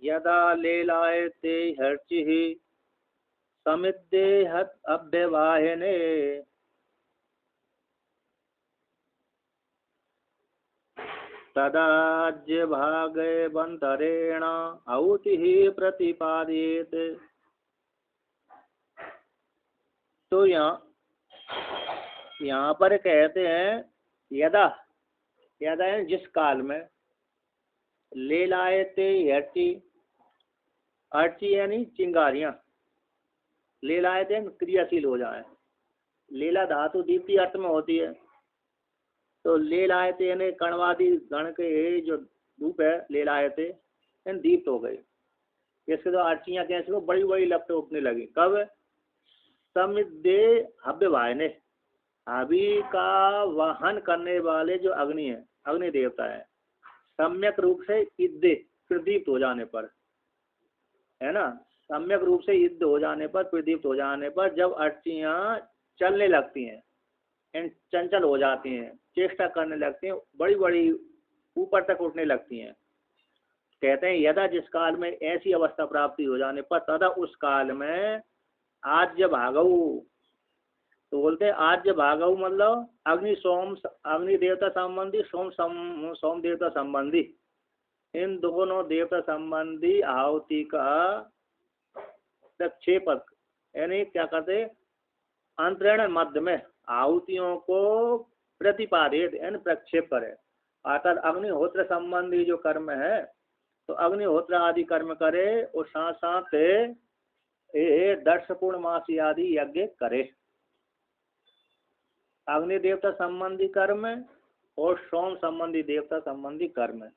यदा लेलायते हर्चिः समिद्धेहत अभ्यवाहिने तदाज्य भागवंतरेण आहुतिः प्रतिपादित। तो यहाँ पर कहते हैं यदा, यदा है जिस काल में, ले लाए थे अर्ची, अर्ची यानी चिंगारियां, ले लाए थे क्रियाशील हो जाए, लीला धातु दीप्ति अर्थ में होती है, तो ले लाए थे यानी कणवादी गण के जो रूप है ले लाए थे यानी दीप्त हो गए। इसके तो अर्चियां कैसे को बड़ी बड़ी लपटें उठने लगी। कब? समिद्धे हव्य भाई, हवि का वहन करने वाले जो अग्नि है, अग्नि देवता है, सम्यक रूप से इद्दे प्रदीप्त हो जाने पर, है ना, सम्यक रूप से युद्ध हो जाने पर, प्रदीप्त हो जाने पर, जब अर्चियां चलने लगती हैं, चंचल हो जाती हैं, चेष्टा करने लगती हैं, बड़ी बड़ी ऊपर तक उठने लगती हैं, कहते हैं यदा जिस काल में ऐसी अवस्था प्राप्ति हो जाने पर, तदा उस काल में आज्य भागव, तो बोलते हैं आज्य भागव मतलब अग्नि सोम, अग्नि देवता संबंधी, सोम देवता संबंधी, इन दोनों देवता संबंधी आहुति का प्रक्षेपक, यानी क्या करते, अंतरण मध्य में आहुतियों को प्रतिपादित यानी प्रक्षेप करे। अर्थात अग्निहोत्र संबंधी जो कर्म है, तो अग्निहोत्र आदि कर्म करे और साथ साथ दर्श पूर्णमासी आदि यज्ञ करे। अग्नि देवता संबंधी कर्म और सोम संबंधी देवता संबंधी कर्म।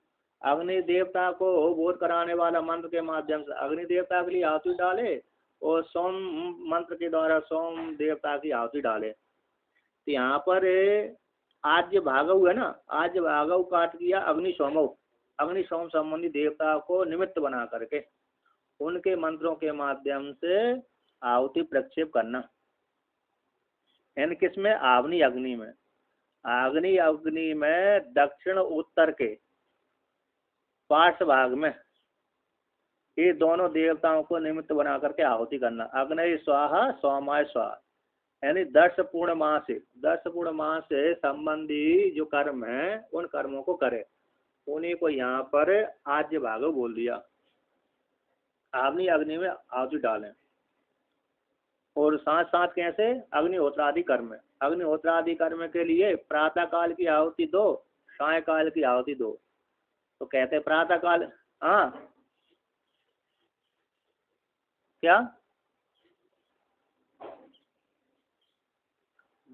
अग्नि देवता को बोध कराने वाला मंत्र के माध्यम से अग्नि देवता के लिए आहुति डाले और सोम मंत्र के द्वारा सोम देवता की आहुति डाले। तो यहाँ पर आज्य भागव है ना, आज्य भागव काट किया अग्नि सोमव, अग्नि सोम संबंधी देवता को निमित्त बना करके उनके मंत्रों के माध्यम से आहुति प्रक्षेप करना। यानी किसमें? आवनी अग्नि में। अग्नि अग्नि में दक्षिण उत्तर के पार्श्व भाग में ये दोनों देवताओं को निमित्त बना करके आहुति करना। अग्नि स्वाहा सोमाय स्वाहा, यानी दर्श पूर्णमास से संबंधी जो कर्म है उन कर्मों को करे, उन्हीं को यहाँ पर आज्य भागव बोल दिया। आवनी अग्नि में आहुति डालें और साथ साथ कैसे? अग्निहोत्रादि कर्म, अग्निहोत्रादि कर्म के लिए प्रातः काल की आहुति दो, सायकाल की आहुति दो। तो कहते हैं प्रातः काल, हाँ क्या?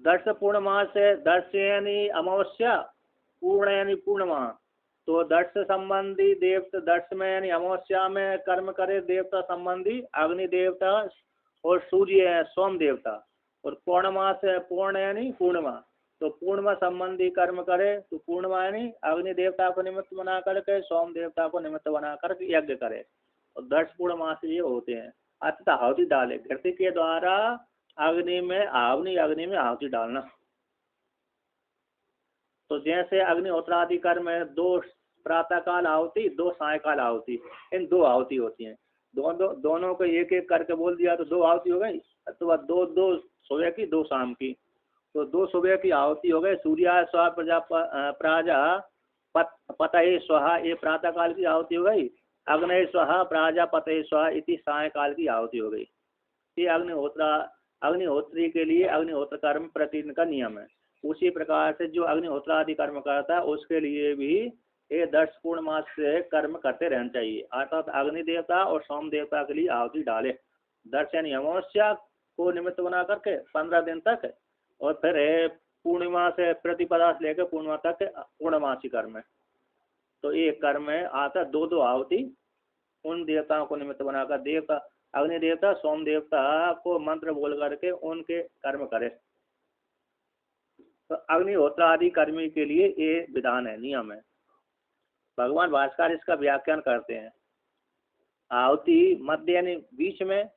दर्श पूर्णमास से, दर्श यानी अमावस्या, पूर्ण यानी पूर्णमाह, तो दर्श संबंधी देवता, दर्श में यानी अमावस्या में कर्म करे देवता संबंधी अग्नि देवता और सूर्य है सोम देवता, और पूर्णमास है, पूर्ण यानी पूर्णिमा, तो पूर्णिमा संबंधी कर्म करे तो पूर्णिमा यानी अग्नि देवता को निमित्त बना करके सोम देवता को निमित्त बना करके यज्ञ करे। और दर्श पूर्णमास ये होते हैं। अतः आहुति डाले, घृति के द्वारा अग्नि में, आवनी अग्नि में आहुति डालना। तो जैसे अग्निहोत्रादि कर्म है, दो प्रातःकाल आहुति, दो सायकाल आहुति, इन दो आहुति होती हैं। दोनों को एक एक करके बोल दिया तो दो आहुति हो गई, अथवा दो दो सुबह की, दो शाम की, तो दो सुबह की आहुति हो गई। सूर्याय स्वाहा प्रजा प्राजा पतये स्वाहा, ये प्रातः काल की आहुति हो गई। अग्नये स्वाहा प्राजा पतये स्वाहा इति सायकाल की आहुति हो गई। ये अग्निहोत्री के लिए अग्निहोत्र कर्म प्रतिदिन का नियम है। उसी प्रकार से जो अग्निहोत्र आदि कर्म करता है उसके लिए भी ये 10 पूर्णमास से कर्म करते रहना चाहिए। अर्थात अग्नि देवता और सोम देवता के लिए आहुति डाले, दर्शन अमावस्या को निमित्त बना करके 15 दिन तक, और फिर पूर्णिमा से प्रतिपदा से लेकर पूर्णिमा तक पूर्णमासी कर्म है। तो ये कर्म है आता दो दो आहुति उन देवताओं को निमित्त बनाकर, देवता अग्नि देवता सोम देवता को मंत्र बोल करके उनके कर्म करे। तो अग्निहोत्र आदि कर्मी के लिए ये विधान है, नियम है। भगवान भास्कर इसका व्याख्यान करते हैं। आहुति मध्य यानी बीच में,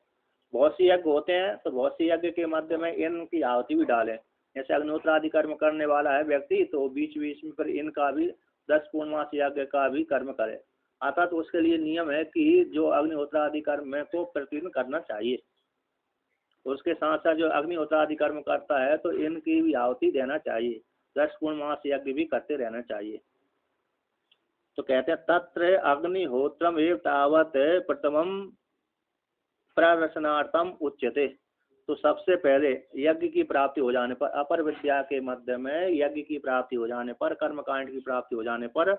बहुत से यज्ञ होते हैं तो बहुत से यज्ञ के मध्य में इनकी आहुति भी डालें। जैसे अग्निहोत्र आदि कर्म करने वाला है व्यक्ति तो बीच बीच में फिर इनका भी 10 पूर्णमास यज्ञ का भी कर्म करे। आता तो उसके लिए नियम है कि जो अग्निहोत्र आदि कर्म को प्रतिदिन करना चाहिए। उसके साथ साथ जो अग्निहोत्र आदि कर्म करता है तो इनकी भी आहुति देना चाहिए, 10 पूर्णमास यज्ञ भी करते रहना चाहिए। तो कहते हैं तत्र अग्निहोत्रम एव तावत प्रथमम प्रदर्शनार्थम उच्यते। तो सबसे पहले यज्ञ की प्राप्ति हो जाने पर, अपर विद्या के मध्य में यज्ञ की प्राप्ति हो जाने पर, कर्मकांड की प्राप्ति हो जाने पर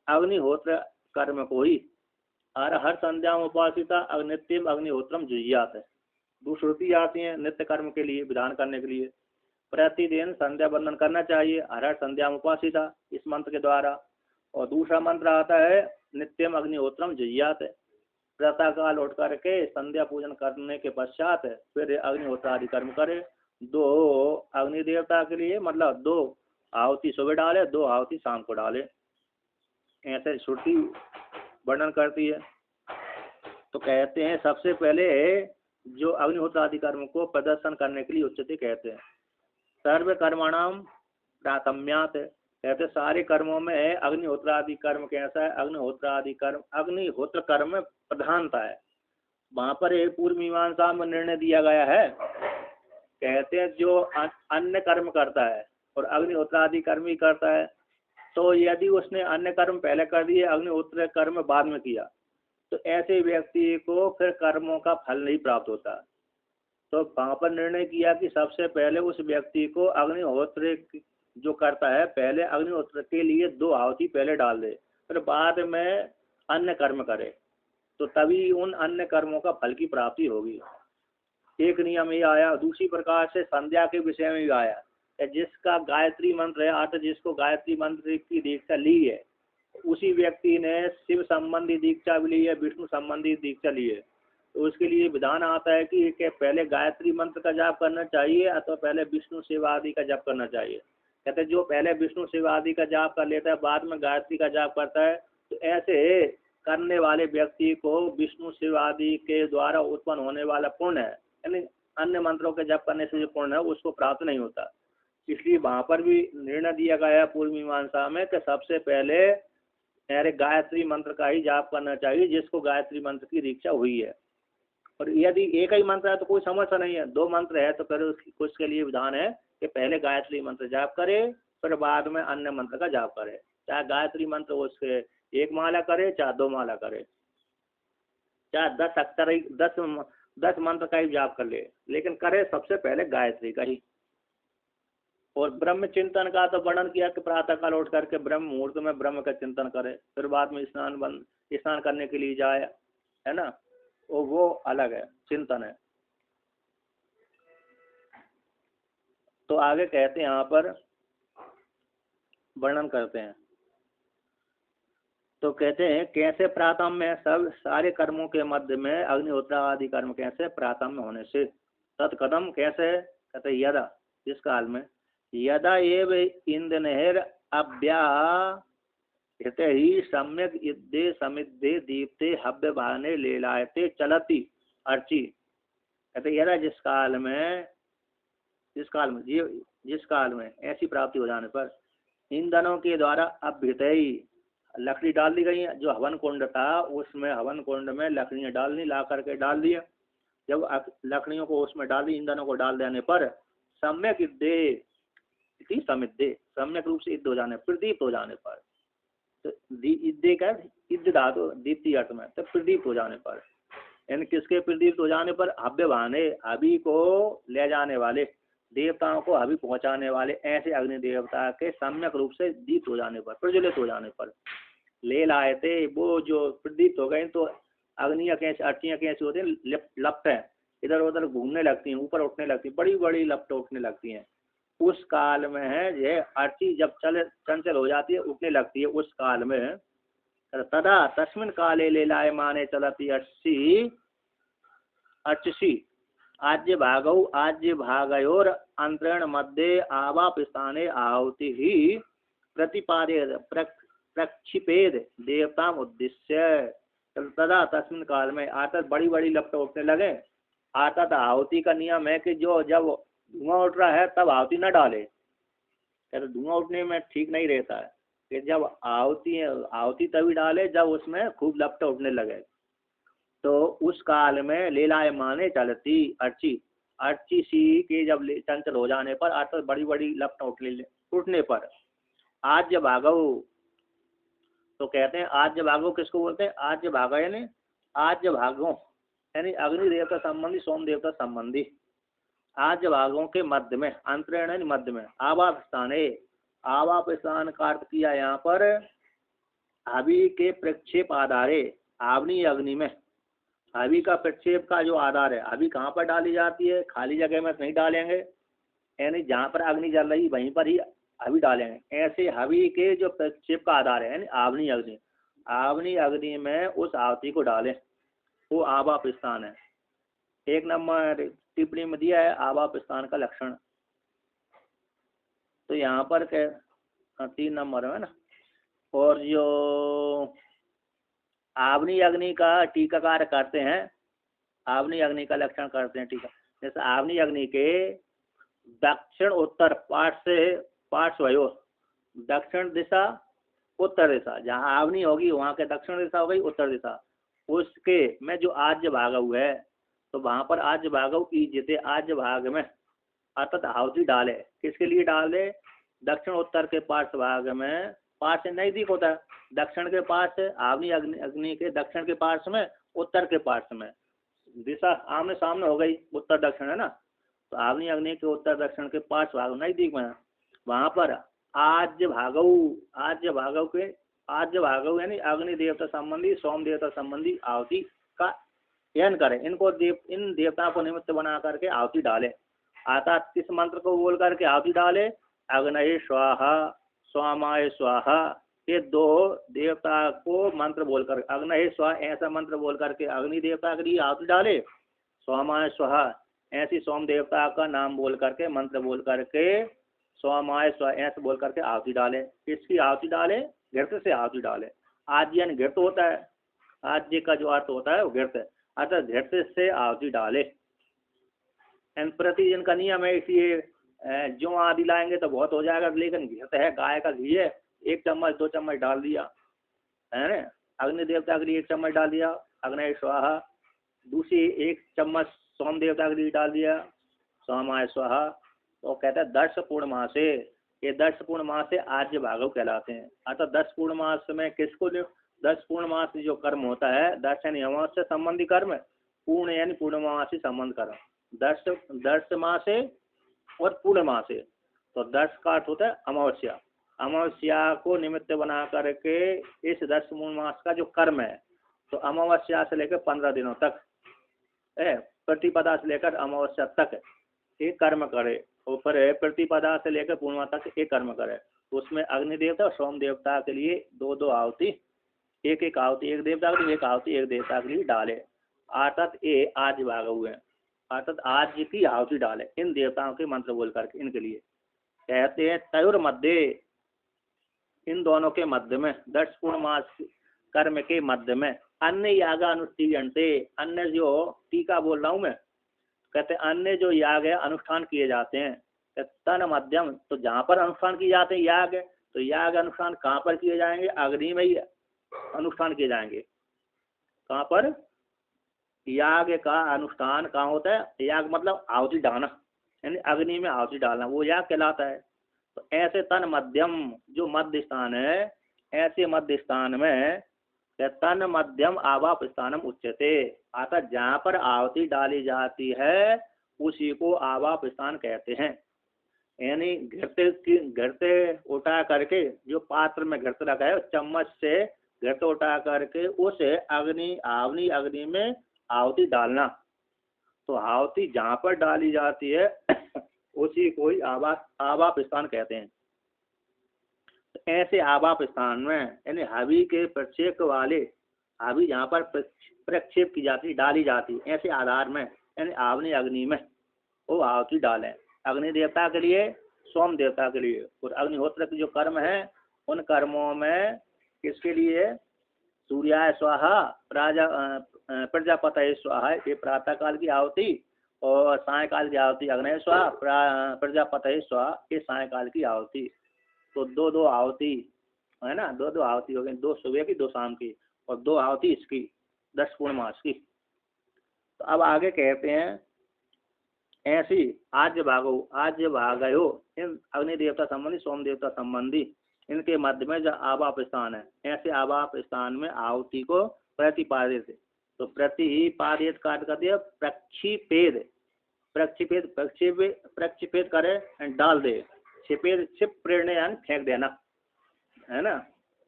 अग्निहोत्र कर्म को ही हर संध्या उपासिता नित्यम अग्निहोत्रम जुह्यात है। दो श्रुति आती है नित्य कर्म के लिए, विधान करने के लिए। प्रतिदिन संध्या बंदन करना चाहिए, हर संध्या उपासिता, इस मंत्र के द्वारा। और दूसरा मंत्र आता है नित्यम अग्निहोत्रम जुह्यात है। प्रातः काल उठ करके संध्या पूजन करने के पश्चात फिर अग्निहोत्र आदि कर्म करे। 2 अग्नि देवता के लिए, मतलब 2 आहुति सुबह डाले, 2 आहुति शाम को डाले, ऐसे श्रुति वर्णन करती है। तो कहते हैं सबसे पहले जो अग्निहोत्र आदि कर्म को प्रदर्शन करने के लिए उच्चते कहते हैं। सर्व कर्माणाम प्राथम्यात, कहते सारे कर्मों में अग्निहोत्र आदि कर्म कैसा है, अग्निहोत्र कर्म प्रधानता है। वहां पर एक पूर्व मीमांसा में निर्णय दिया गया है, कहते हैं जो अन्य कर्म करता है और अग्निहोत्र आदि कर्म ही करता है, तो यदि उसने अन्य कर्म पहले कर दिए, अग्निहोत्र कर्म बाद में किया, तो ऐसे व्यक्ति को फिर कर्मों का फल नहीं प्राप्त होता। तो वहां पर निर्णय किया कि सबसे पहले उस व्यक्ति को अग्निहोत्र जो करता है, पहले अग्निहोत्र के लिए 2 आहुति पहले डाल दे, फिर बाद में अन्य कर्म करे, तो तभी उन अन्य कर्मों का फल की प्राप्ति होगी। एक नियम ये आया। दूसरी प्रकार से संध्या के विषय में भी आया, जिसका गायत्री मंत्र है, अर्थात जिसको गायत्री मंत्र की दीक्षा ली है, उसी व्यक्ति ने शिव संबंधी दीक्षा भी ली है, विष्णु संबंधी दीक्षा ली है, तो उसके लिए विधान आता है कि पहले गायत्री मंत्र का जाप करना चाहिए अथवा पहले विष्णु शिव आदि का जाप करना चाहिए। कहते जो पहले विष्णु शिव आदि का जाप कर लेता है, बाद में गायत्री का जाप करता है, तो ऐसे करने वाले व्यक्ति को विष्णु शिव आदि के द्वारा उत्पन्न होने वाला पुण्य है, यानी अन्य मंत्रों के जाप करने से जो पुण्य है उसको प्राप्त नहीं होता। इसलिए वहां पर भी निर्णय दिया गया है पूर्व मीमांसा में कि सबसे पहले गायत्री मंत्र का ही जाप करना चाहिए, जिसको गायत्री मंत्र की दीक्षा हुई है। और यदि एक ही मंत्र है तो कोई समस्या नहीं है, 2 मंत्र है तो फिर उसके लिए विधान है कि पहले गायत्री मंत्र जाप करे, फिर बाद में अन्य मंत्र का जाप करे। चाहे गायत्री मंत्र उसके 1 माला करे, चाहे 2 माला करे, चाहे 10 अक्षर 10 मंत्र का ही जाप कर ले, लेकिन करे सबसे पहले गायत्री का ही। और ब्रह्म चिंतन का तो वर्णन किया कि प्रातः काल उठ करके ब्रह्म मुहूर्त में ब्रह्म का चिंतन करे, फिर बाद में स्नान करने के लिए जाए, है ना, वो अलग है, चिंतन है। तो आगे कहते हैं, यहाँ पर वर्णन करते हैं, तो कहते हैं कैसे प्रातम में सब सारे कर्मों के मध्य में अग्निहोत्र आदि कर्म कैसे प्रातम में होने से, तत्कदम कैसे, कहते यदा, जिस काल में, यदा एव इंद्रनहर अभ्याहृत ही सम्यक इद्दे समिद्धे दीप्ते हव्य भाने लीलायते चलती अर्ची। कहते यदा जिस काल में ऐसी प्राप्ति हो जाने पर ईंधनों के द्वारा अभ्युत लकड़ी डाल दी गई है, जो हवन कुंड था उसमें हवन कुंड में लकड़ियां डालनी, ला करके डाल दिया। जब लकड़ियों को उसमें डाल दी, ईंधनों को डाल देने पर सम्यक इद्दे समिद्धे, सम्यक रूप से इद्ध हो जाने, प्रदीप्त हो जाने पर, तो इद्दे का इद्ध धातु दीप्ति अर्थ में, तो प्रदीप्त हो जाने पर, यानी किसके प्रदीप्त हो जाने पर, हव्य भाने, हवि को ले जाने वाले, देवताओं को हवि पहुंचाने वाले ऐसे अग्नि देवता के सम्यक रूप से दीप्त हो जाने पर, प्रज्वलित हो जाने पर, ले लाए थे, वो जो प्रदीप्त हो गए तो अग्नियां कैसे, अर्चियां कैसी होती हैं, लपटें इधर उधर घूमने लगती हैं, ऊपर उठने लगती हैं, बड़ी बड़ी लपटें उठने लगती हैं। उस काल में है ये अर्ची जब चंचल हो जाती है, उठने लगती है, उस काल में तदा तस्मिन काले ले लाए माने चलती अर्चसी आज्य भागयोर अंतरण मध्य आवाप स्थाने आहुति ही प्रतिपादे प्रक्षिपेद देवता उद्देश्य। तदा तस्मिन काल में, अर्थात बड़ी बड़ी लपटें उठने लगे। अर्थात आहुति का नियम है कि जो जब धुआं उठ रहा है तब आहुति न डाले, तो धुआं उठने में ठीक नहीं रहता है, कि जब आहुति तभी डाले जब उसमें खूब लपट उठने लगे। तो उस काल में लीलाएं माने चलती अर्ची, अर्ची सी के जब चंचल हो जाने पर अर्थात बड़ी बड़ी लपट उठने पर आज्य भागव, तो कहते हैं आज्य भागव किसको बोलते हैं? आज्य भागव यानी आज्य भागों यानी अग्नि देवता संबंधी, सोम देवता संबंधी आज्य भागों के मध्य में, अंतरेण यानी मध्य में, आवाप स्थान है। आवाप स्थान का अर्थ किया यहाँ पर हवि के प्रक्षेप आधारे, आवनी अग्नि में हवि का प्रक्षेप का जो आधार है, हवि कहाँ पर डाली जाती है? खाली जगह में नहीं डालेंगे, यानी जहाँ पर अग्नि जल रही वहीं पर ही हवि डालेंगे। ऐसे हवि के जो प्रक्षेप का आधार है यानी आवनी अग्नि, आवनी अग्नि में उस आहुति को डालें, वो आवाप स्थान है। 1 नंबर टिप्पणी में दिया है आवाप स्थान का लक्षण। तो यहाँ पर 3 नंबर है ना। और जो आवनी अग्नि का टीकाकार करते हैं, आवनी अग्नि का लक्षण करते हैं टीका, जैसे आवनी अग्नि के दक्षिण उत्तर पार्श्वयो, दक्षिण दिशा उत्तर दिशा, जहाँ आवनी होगी वहाँ के दक्षिण दिशा हो गई उत्तर दिशा, उसके में जो आज्य भागव है तो वहाँ पर आज्य भागव ईजते, आज्य भाग में अर्थात आहुति डाले। किसके लिए डाले? दक्षिण उत्तर के पार्श्व भाग में, पार्श्व से नजदीक होता है, दक्षिण के पार्श्व आवनी अग्नि के दक्षिण के पार्श्व में, उत्तर के पार्श्व में, दिशा आमने सामने हो गई, उत्तर दक्षिण है ना। तो आवनी अग्नि के उत्तर दक्षिण के पार्श्व भाग नजदीक में, वहां पर आज्य भागव के, आज्य भागव यानी अग्नि देवता संबंधी, सोम देवता संबंधी आहुति का चयन करें। इन देवताओं को निमित्त बना करके आहुति डाले। अर्थात किस मंत्र को बोल करके आहुति डाले? अग्नये स्वाहा, स्वामाय स्वाहा, ये 2 देवता को मंत्र बोलकर, अग्नये स्वाहा ऐसा मंत्र बोल करके अग्नि देवता के लिए आहुति डाले, स्वामाय स्वाहा ऐसी सोम देवता का नाम बोल करके, मंत्र बोल करके स्वामाय स्वाहा ऐसे बोल करके आहुति डाले। इसकी आहुति डाले, घृत से आहुति डाले। आज्य यानी घृत होता है, आज्य का जो अर्थ होता है वो घृत है, अर्थात घृत से आहुति डाले। प्रतिदिन का नियम है, इसलिए जो आदि लाएंगे तो बहुत हो जाएगा, लेकिन घृत है, गाय का घी है, 1 चम्मच 2 चम्मच डाल दिया है ना। अग्नि देवता के लिए 1 चम्मच डाल दिया अग्नये स्वाहा, दूसरी 1 चम्मच सोम देवता के लिए डाल दिया सोमाय स्वाहा। तो कहते हैं 10 पूर्णमास से, ये 10 पूर्णमास से आज्य भागव कहलाते हैं। अर्थात 10 पूर्णमास में किसको, 10 पूर्णमास जो कर्म होता है, 10 यानी अमावस्या संबंधी कर्म, पूर्ण यानी पूर्णमासी संबंध कर्म, 10 मास से और पूर्णमास से। तो 10 का अर्थ होता है अमावस्या, अमावस्या को निमित्त बना करके इस 10 पूर्णमास का जो कर्म है, तो अमावस्या से लेकर 15 दिनों तक प्रतिपदा से लेकर अमावस्या तक एक कर्म करे, और फिर प्रतिपदा से लेकर पूर्णिमा तक एक कर्म करे। तो उसमें अग्नि देवता और सोम देवता के लिए 2 आहुति, एक आहुति एक देवता के लिए, एक आहुति एक देवता के लिए डाले। अर्थात ये आज भाग हुए, अर्थात आज की आहुति डाले इन देवताओं के मंत्र बोल करके। इनके लिए कहते हैं तयुर मध्य, इन दोनों के मध्य में, 10 पूर्णमास कर्म के मध्य में अन्य याग अनुष्ठीयन से, अन्य जो टीका बोल रहा हूँ मैं, कहते अन्य जो याग है अनुष्ठान किए जाते हैं। तन मध्यम, तो जहाँ पर अनुष्ठान किए जाते हैं याग, तो याग अनुष्ठान कहाँ पर किए जाएंगे? अग्नि में ही अनुष्ठान किए जाएंगे। कहाँ पर? याग का अनुष्ठान कहाँ होता है? याग मतलब आहुति डालना, यानी अग्नि में आहुति डालना, वो याग कहलाता है। तो ऐसे तन मध्यम जो मध्य स्थान है, ऐसे मध्य स्थान में तन मध्यम आवाप स्थानम उच्यते, अर्थात जहाँ पर आहुति डाली जाती है उसी को आवाप स्थान कहते हैं। यानी घृत उठा करके, जो पात्र में घृत रखा है चम्मच से घृत उठा करके उस आवनी अग्नि में आहुति डालना। तो आहुति जहाँ पर डाली जाती है उसी को ही आवाप स्थान कहते हैं। ऐसे आवाप स्थान में, यानी हवि के प्रक्षेप वाले, हवि जहाँ पर प्रक्षेप की जाती, डाली जाती, ऐसे आधार में यानी आवनी अग्नि में वो आहुति डालें। अग्नि देवता के लिए, सोम देवता के लिए। और अग्निहोत्र के जो कर्म है उन कर्मों में किसके लिए? सूर्याय स्वाहा, प्रजापतये स्वाहा, ये प्रातः काल की आहुति, और सायकाल की आहुति अग्नये स्वाहा, प्रजापतये स्वाहा, ये सायकाल की आहुति। तो 2 आहुति है ना, दो दो आहुति हो गई, 2 सुबह की 2 शाम की और 2 आहुति इसकी 10 पूर्णमास की। तो अब आगे कहते हैं ऐसी आज्य भागयो इन अग्नि देवता संबंधी सोम देवता संबंधी इनके मध्य में जो आवाप स्थान है, ऐसे आवाप स्थान में आहुति को प्रतिपादित, तो प्रतिपादित काट कर दिया प्रक्षिपेद, प्रक्षिपेद करे डाल दे, छिपेद छिप प्रेरणे यानी फेंक देना, है ना,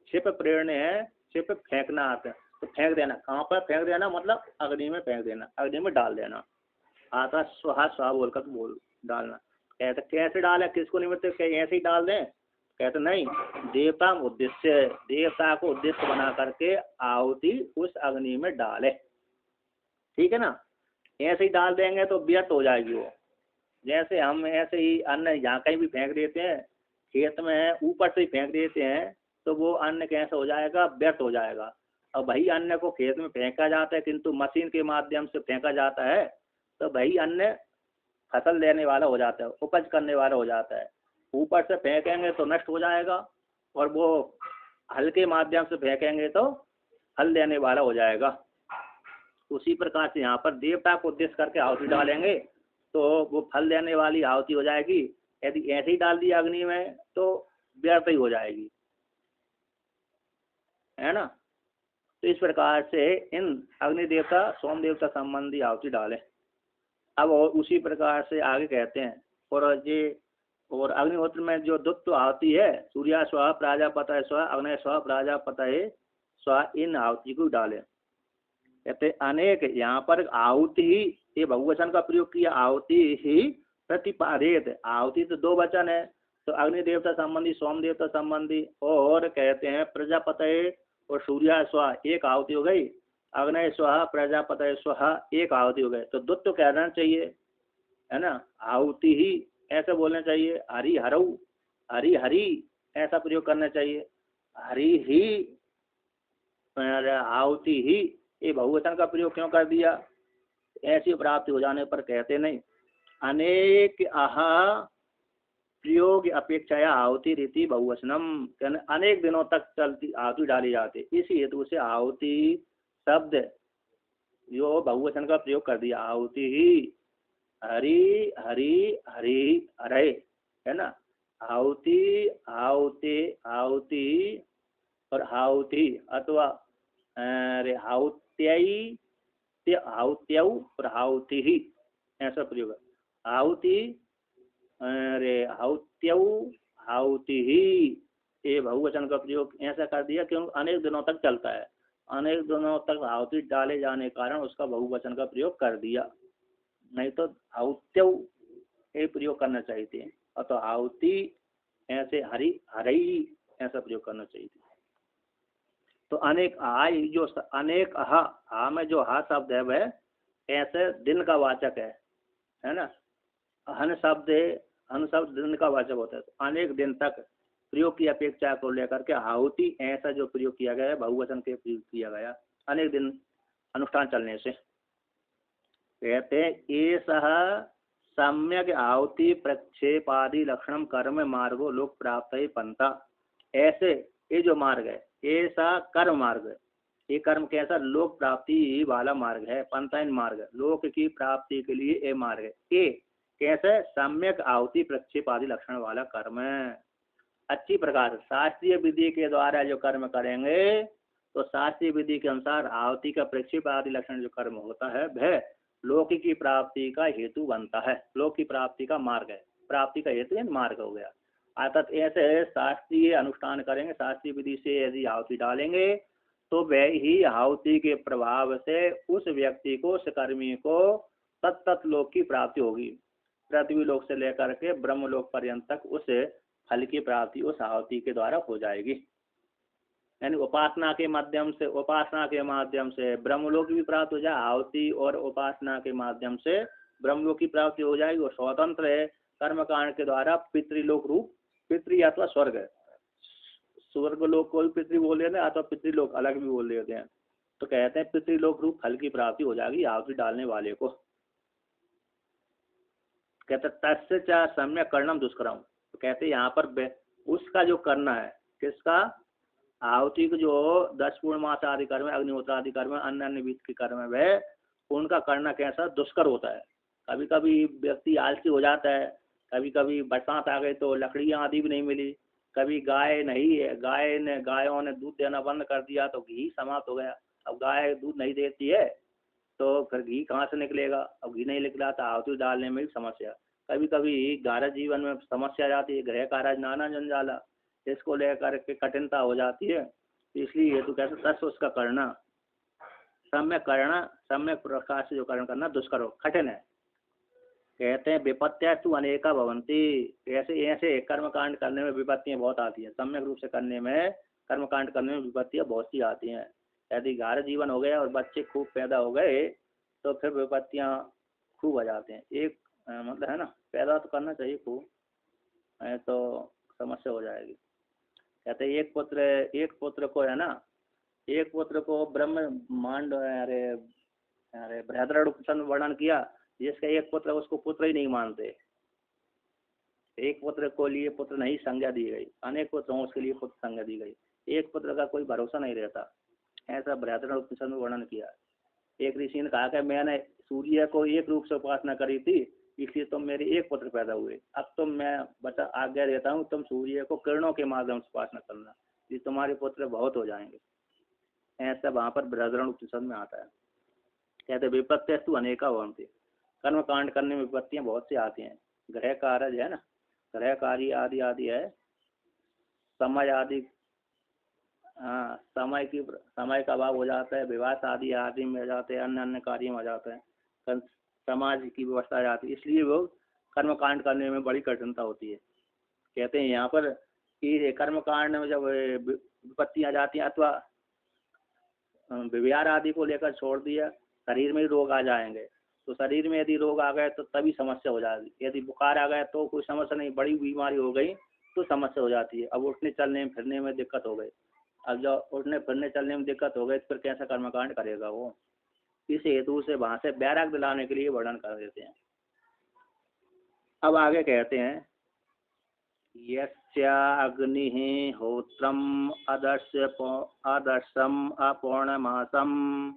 छिप प्रेरणे है, छिप फेंकना आता है, तो फेंक देना, कहाँ पर फेंक देना, मतलब अग्नि में फेंक देना, अग्नि में डाल देना, आता स्वाहा स्वाहा बोलकर बोल डालना। कहते कैसे डाले, किसको निमित्त, ऐसे ही डाल दें, कहते नहीं, देवता उद्देश्य, देवता को उद्देश्य बना करके आहुति उस अग्नि में डाले, ठीक है ना। ऐसे ही डाल देंगे तो व्यर्थ हो जाएगी वो, जैसे हम ऐसे ही अन्न यहाँ कहीं भी फेंक देते हैं, खेत में ऊपर से ही फेंक देते हैं, तो वो अन्न कैसे हो जाएगा, व्यर्थ हो जाएगा। अब वही अन्न को खेत में फेंका जाता है, किंतु मशीन के माध्यम से फेंका जाता है, तो वही अन्न फसल देने वाला हो जाता है, उपज करने वाला हो जाता है। ऊपर से फेंकेंगे तो नष्ट हो जाएगा, और वो हल के माध्यम से फेंकेंगे तो फल देने वाला हो जाएगा। उसी प्रकार से यहाँ पर देवता को उद्देश्य करके आहुति डालेंगे तो वो फल देने वाली आहुति हो जाएगी। यदि ऐसे ही डाल दिया अग्नि में तो व्यर्थ ही हो जाएगी, है ना। तो इस प्रकार से इन अग्नि देवता सोम देवता संबंधी आहुति डालें। अब और उसी प्रकार से आगे कहते हैं, और अग्निहोत्र में जो द्वित्व आहुति है, सूर्या स्वाहा प्राजापतये स्वाहा अग्नि स्वाहा प्राजापतये स्वाहा, इन आहुति को डालें। कहते अनेक, यहाँ पर आहुति ही, ये बहुवचन का प्रयोग किया, आहुति ही प्रतिपादित, आहुति तो 2 वचन है, तो अग्नि देवता संबंधी सोम देवता संबंधी, और कहते हैं प्रजापतये और सूर्या स्वाहा एक आहुति हो गई, अग्नि स्वाहा प्रजापतये स्वाहा एक आहुति हो गए, तो द्वित्व कहना चाहिए, है ना। आहुति ही ऐसे बोलना चाहिए, हरि हरऊ, हरि हरि ऐसा प्रयोग करना चाहिए, हरि ही आहुति ही, ये बहुवचन का प्रयोग क्यों कर दिया, ऐसी प्राप्ति हो जाने पर कहते नहीं, अनेक आहा प्रयोग अपेक्षाया आहुति रीति बहुवचनम, अनेक दिनों तक चलती आहुति डाली जाती, इसी हेतु से आहुति शब्द जो बहुवचन का प्रयोग कर दिया, आहुति ही हरि हरि हरि हरे, है ना। आहुति आहुति आहुति और आहुति अथवा आहुत्यई आहुत्यौ और आहुति ही ऐसा प्रयोग है, आहुति आहुत्यौ आहुति ही, ये बहुवचन का प्रयोग ऐसा कर दिया क्यों, अनेक दिनों तक चलता है, अनेक दिनों तक आहुति डाले जाने के कारण उसका बहुवचन का प्रयोग कर दिया, नहीं तो आहुत्यौ ये प्रयोग करना चाहिए थे, और तो आहुति ऐसे हरि हरई ऐसा प्रयोग करना चाहिए। तो अनेक जो अनेक हा में जो हा शब्द है वह ऐसे दिन का वाचक है ना। हन शब्द दिन का वाचक होता है, तो अनेक दिन तक प्रयोग की अपेक्षा को लेकर के आहुति ऐसा जो प्रयोग किया गया है, बहुवचन के प्रयोग किया गया, अनेक दिन अनुष्ठान चलने से। कहते हैं एषः सम्यक आहुति प्रक्षेपादि लक्षणम कर्म मार्गो लोक प्राप्त पंथा, ऐसे ये जो मार्ग है, ऐसा कर्म मार्ग है, ये कर्म कैसा, लोक प्राप्ति वाला मार्ग है, पंथाइन मार्ग, लोक की प्राप्ति के लिए ये मार्ग है। ये कैसे, सम्यक आहुति प्रक्षेप आदि लक्षण वाला कर्म है, अच्छी प्रकार शास्त्रीय विधि के द्वारा जो कर्म करेंगे, तो शास्त्रीय विधि के अनुसार आहुति का प्रक्षेप आदि लक्षण जो कर्म होता है वह लोक की प्राप्ति का हेतु बनता है, लोक की प्राप्ति का मार्ग है, प्राप्ति का हेतु मार्ग हो गया। अर्थात ऐसे शास्त्रीय अनुष्ठान करेंगे, शास्त्रीय विधि से यदि आहुति डालेंगे तो वह ही आहुति के प्रभाव से उस व्यक्ति को, उस कर्मी को तत्त लोक की प्राप्ति होगी, पृथ्वी लोक से लेकर के ब्रह्म लोक पर्यंत तक उस फल की प्राप्ति उस आहुति के द्वारा हो जाएगी। यानी उपासना के माध्यम से ब्रह्मलोक भी प्राप्त हो जाए, आहुति और उपासना के माध्यम से ब्रह्मलोक की प्राप्ति हो जाएगी, और स्वतंत्र है कर्मकांड के द्वारा पितृलोक रूप, पितृ अथवा स्वर्ग है, स्वर्ग लोक को भी पितृ बोल देते हैं अथवा पितृलोक अलग भी बोल देते हैं, तो कहते हैं पितृलोक रूप फल की प्राप्ति हो जाएगी आहुति डालने वाले को। कहते तस्य च सम्यक कर्णम दुष्करम, तो कहते यहाँ पर उसका जो करना है, किसका, आहुति को जो 10 पूर्णमास आदि कर्म है, अग्निहोत्र आदि कर्म है, अन्य अन्य विध के कर्म है, वह उनका करना कैसा दुष्कर होता है। कभी कभी व्यक्ति आलसी हो जाता है, कभी कभी बरसात आ गई तो लकड़ियाँ आदि भी नहीं मिली, कभी गाय नहीं है, गायों ने दूध देना बंद कर दिया तो घी समाप्त हो गया। अब गाय दूध नहीं देती है तो फिर घी कहाँ से निकलेगा, अब घी नहीं निकला तो आहुति डालने में भी समस्या। कभी कभी घर जीवन में समस्या जाती है, गृह कार्य नाना जंजाला, इसको लेकर के कठिनता हो जाती है। इसलिए तो कैसे तस् उसका करना सम्यक प्रकार से जो कर्म करना दुष्कर हो कठिन है। कहते हैं विपत्तियां तू अनेका भवंती, ऐसे ऐसे कर्म कांड करने में विपत्तियां बहुत आती हैं, सम्यक रूप से करने में कर्म कांड करने में विपत्तियां बहुत सी आती हैं। यदि घर जीवन हो गया और बच्चे खूब पैदा हो गए तो फिर विपत्तियां खूब आ जाते हैं। एक मतलब है ना, पैदा तो करना चाहिए खूब, तो समस्या हो जाएगी। कहते हैं एक पुत्र को है ना, एक पुत्र को ब्रह्मांड अरे बृहद्रथ वर्णन किया, जिसका एक पुत्र उसको पुत्र ही नहीं मानते। एक पुत्र को लिए पुत्र नहीं संज्ञा दी गई, अनेक पुत्रों उसके लिए पुत्र संज्ञा दी गई, एक पुत्र का कोई भरोसा नहीं रहता, ऐसा बृहद्रथ में वर्णन किया। एक ऋषि ने कहा कि मैंने सूर्य को एक रूप से उपासना करी थी, इसलिए तुम मेरे एक पुत्र पैदा हुए, अब तुम मैं बता आज्ञा देता हूँ तुम सूर्य को किरणों के माध्यम से उपासना करना, ये तुम्हारे पुत्र बहुत हो जाएंगे। ऐसा वहाँ पर बृहद्रथ उपनिषद में आता है। कहते विपत्तिस्तु अनेका भवन्ति, कर्म कांड करने में विपत्तियां बहुत सी आती हैं। गृह कार्य है ना, गृह कार्य आदि आदि है, समय आदि, हाँ समय का अभाव हो जाता है, विवाह आदि आदि में हो जाते हैं, अन्य अन्य कार्य में हो जाते हैं, समाज की व्यवस्था आ जाती है, इसलिए वो कर्म कांड करने में बड़ी कठिनता होती है। कहते हैं यहाँ पर कि कर्म कांड में जब विपत्तियां आ जाती हैं अथवा विवाह आदि को लेकर छोड़ दिया, शरीर में ही रोग आ जाएंगे, तो शरीर में यदि रोग आ गए तो तभी समस्या हो जाएगी। यदि बुखार आ गया तो कोई समस्या नहीं, बड़ी बीमारी हो गई तो समस्या हो जाती है। अब उठने चलने फिरने में दिक्कत हो गई, अब जब उठने फिरने चलने में दिक्कत हो गई तो फिर कैसा कर्मकांड करेगा वो। इस हेतु से वहां से बैराग दिलाने के लिए वर्णन कर देते हैं। अब आगे कहते हैं यस्याग्निः होत्रम् अदर्शम् अपौर्णमासम्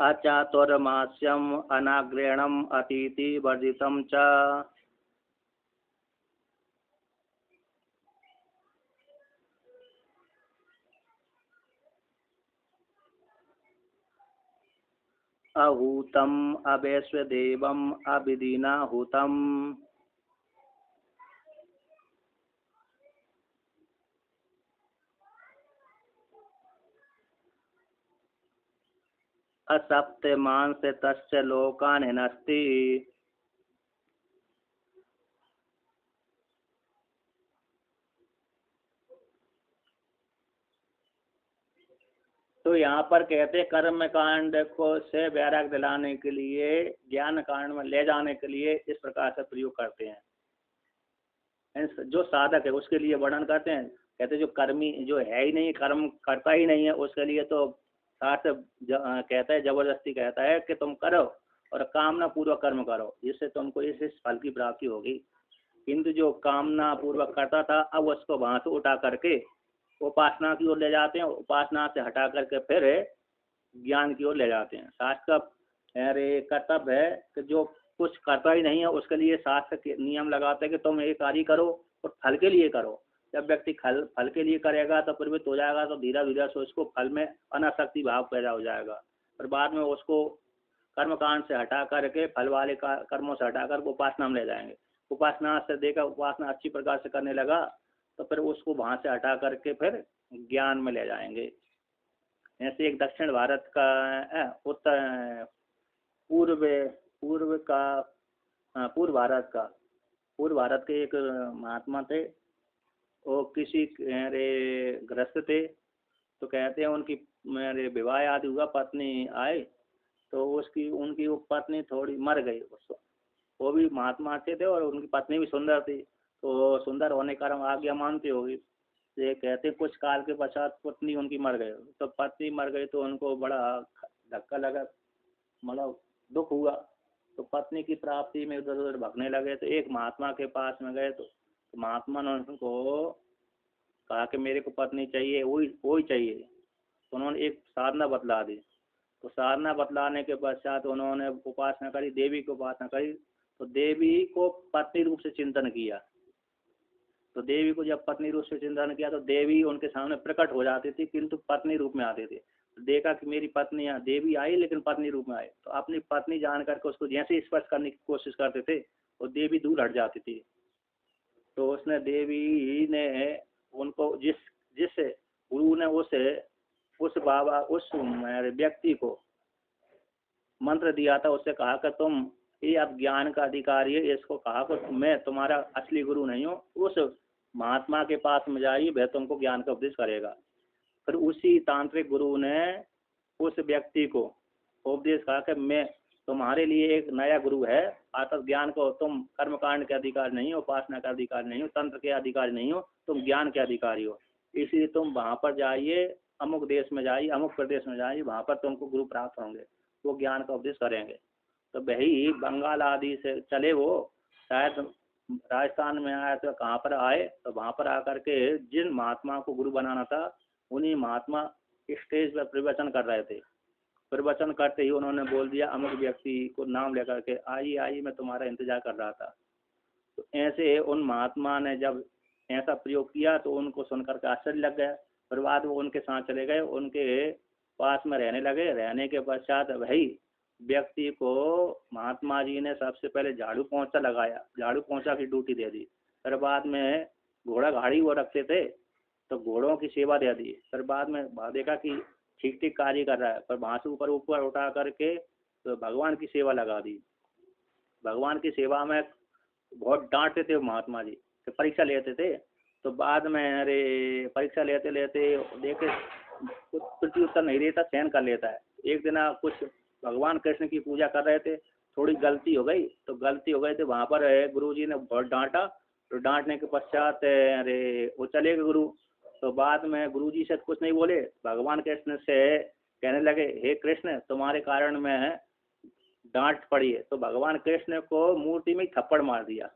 अचातुर्मास्यम् अनाग्रेणम् अतीति वर्जितं च। अहूतम् अवैश्वदेवम् अविधिना हूतम्। असप्तमांस तस्य लोकान् हिनस्ति। तो यहाँ पर कहते कर्म कांड को से वैराग दिलाने के लिए, ज्ञान कांड में ले जाने के लिए इस प्रकार से प्रयोग करते हैं। जो साधक है उसके लिए वर्णन करते हैं। कहते जो कर्मी जो है ही नहीं, कर्म करता ही नहीं है, उसके लिए तो शास्त्र कहता है, जबरदस्ती कहता है कि तुम करो और कामना पूर्वक कर्म करो, जिससे तुमको इस फल की प्राप्ति होगी। किंतु जो कामना पूर्वक करता था अब उसको वहां से उठा करके उपासना की ओर ले जाते हैं, उपासना से हटा करके फिर ज्ञान की ओर ले जाते हैं। शास्त्र का अरे कर्तव्य है कि जो कुछ करता ही नहीं है उसके लिए शास्त्र के नियम लगाते हैं कि तुम ये कार्य करो और फल के लिए करो। जब व्यक्ति फल के लिए करेगा तो प्रवृत्त हो जाएगा तो धीरे धीरे से उसको फल में अनासक्ति भाव पैदा हो जाएगा, और बाद में उसको कर्मकांड से हटा करके फल वाले कर्मों से हटा कर उपासना में ले जाएंगे। उपासना से देखा उपासना अच्छी प्रकार से करने लगा तो फिर उसको वहां से हटा करके फिर ज्ञान में ले जाएंगे। ऐसे एक दक्षिण भारत का उत्तर पूर्व पूर्व का पूर्व भारत के एक महात्मा थे, वो किसी गृहस्थ थे, तो कहते हैं उनकी मेरे विवाह आदि हुआ, पत्नी आए तो उनकी वो पत्नी थोड़ी मर गई। वो भी महात्मा अच्छे थे और उनकी पत्नी भी सुंदर थी, तो सुंदर होने कारण आज्ञा मानती होगी। ये कहते कुछ काल के पश्चात पत्नी उनकी मर गई, तो पत्नी मर गई तो उनको बड़ा धक्का लगा, मतलब दुख हुआ। तो पत्नी की प्राप्ति में उधर उधर भगने लगे। तो एक महात्मा के पास में गए, तो महात्मा ने उनको कहा कि मेरे को पत्नी चाहिए, वही वही चाहिए। तो उन्होंने एक साधना बतला दी। तो साधना बतलाने के पश्चात उन्होंने उपासना करी, देवी की उपासना करी। तो देवी को पत्नी रूप से चिंतन किया। तो देवी को जब पत्नी रूप से चिंतन किया तो देवी उनके सामने प्रकट हो जाती थी, किंतु पत्नी रूप में आती थी। तो देखा कि मेरी पत्नी यहाँ, देवी आई लेकिन पत्नी रूप में आई। तो अपनी पत्नी जान करके उसको जैसे स्पर्श करने की कोशिश करते थे, वो देवी दूर हट जाती थी। तो उसने देवी ने उनको जिस जिस गुरु ने उस बाबा उस व्यक्ति को मंत्र दिया था, उससे कहा कि तुम ये अब ज्ञान का अधिकारी है, इसको कहा कि मैं तुम्हारा असली गुरु नहीं हूँ, उस महात्मा के पास में जाइए, वह तुमको ज्ञान का उपदेश करेगा। फिर उसी तांत्रिक गुरु ने उस व्यक्ति को उपदेश कहा कि मैं तुम्हारे लिए एक नया गुरु है, अर्थात ज्ञान को, तुम कर्मकांड के अधिकार नहीं हो, उपासना का अधिकार नहीं हो, तंत्र के अधिकार नहीं हो, तुम ज्ञान के अधिकारी हो। इसलिए तुम वहाँ पर जाइए, अमुक देश में जाइए, अमुक प्रदेश में जाइए, वहाँ पर तुमको गुरु प्राप्त होंगे, वो ज्ञान का उपदेश करेंगे। तो वही बंगाल आदि से चले, वो शायद राजस्थान में आए तो कहाँ पर आए, तो वहाँ पर आकर के जिन महात्मा को गुरु बनाना था, उन्हीं महात्मा स्टेज पर प्रवचन कर रहे थे। प्रवचन करते ही उन्होंने बोल दिया, अमुक व्यक्ति को नाम लेकर के, आइए आइए, मैं तुम्हारा इंतजार कर रहा था। तो ऐसे उन महात्मा ने जब ऐसा प्रयोग किया तो उनको सुनकर के आश्चर्य लग गया। फिर बाद वो उनके साथ चले गए, उनके पास में रहने लगे। रहने के पश्चात वही व्यक्ति को महात्मा जी ने सबसे पहले झाड़ू पोंछा लगाया, झाड़ू पोंछा की ड्यूटी दे दी। फिर बाद में घोड़ा गाड़ी वो रखते थे, तो घोड़ों की सेवा दे दी। फिर बाद में देखा कि ठीक ठीक कार्य कर रहा है, पर वहाँ से ऊपर ऊपर उठा करके तो भगवान की सेवा लगा दी। भगवान की सेवा में बहुत डांटते थे महात्मा जी, कि परीक्षा लेते थे। तो बाद में अरे परीक्षा लेते लेते देखे कुछ प्रत्युत्तर नहीं देता, सहन कर लेता है। एक दिन कुछ भगवान कृष्ण की पूजा कर रहे थे, थोड़ी गलती हो गई, तो गलती हो गई तो वहाँ पर गुरुजी ने बहुत डांटा। तो डांटने के पश्चात अरे वो चले गए गुरु। तो बाद में गुरुजी से कुछ नहीं बोले, भगवान कृष्ण से कहने लगे, हे कृष्ण, तुम्हारे कारण में डांट पड़ी है। तो भगवान कृष्ण को मूर्ति में थप्पड़ मार दिया।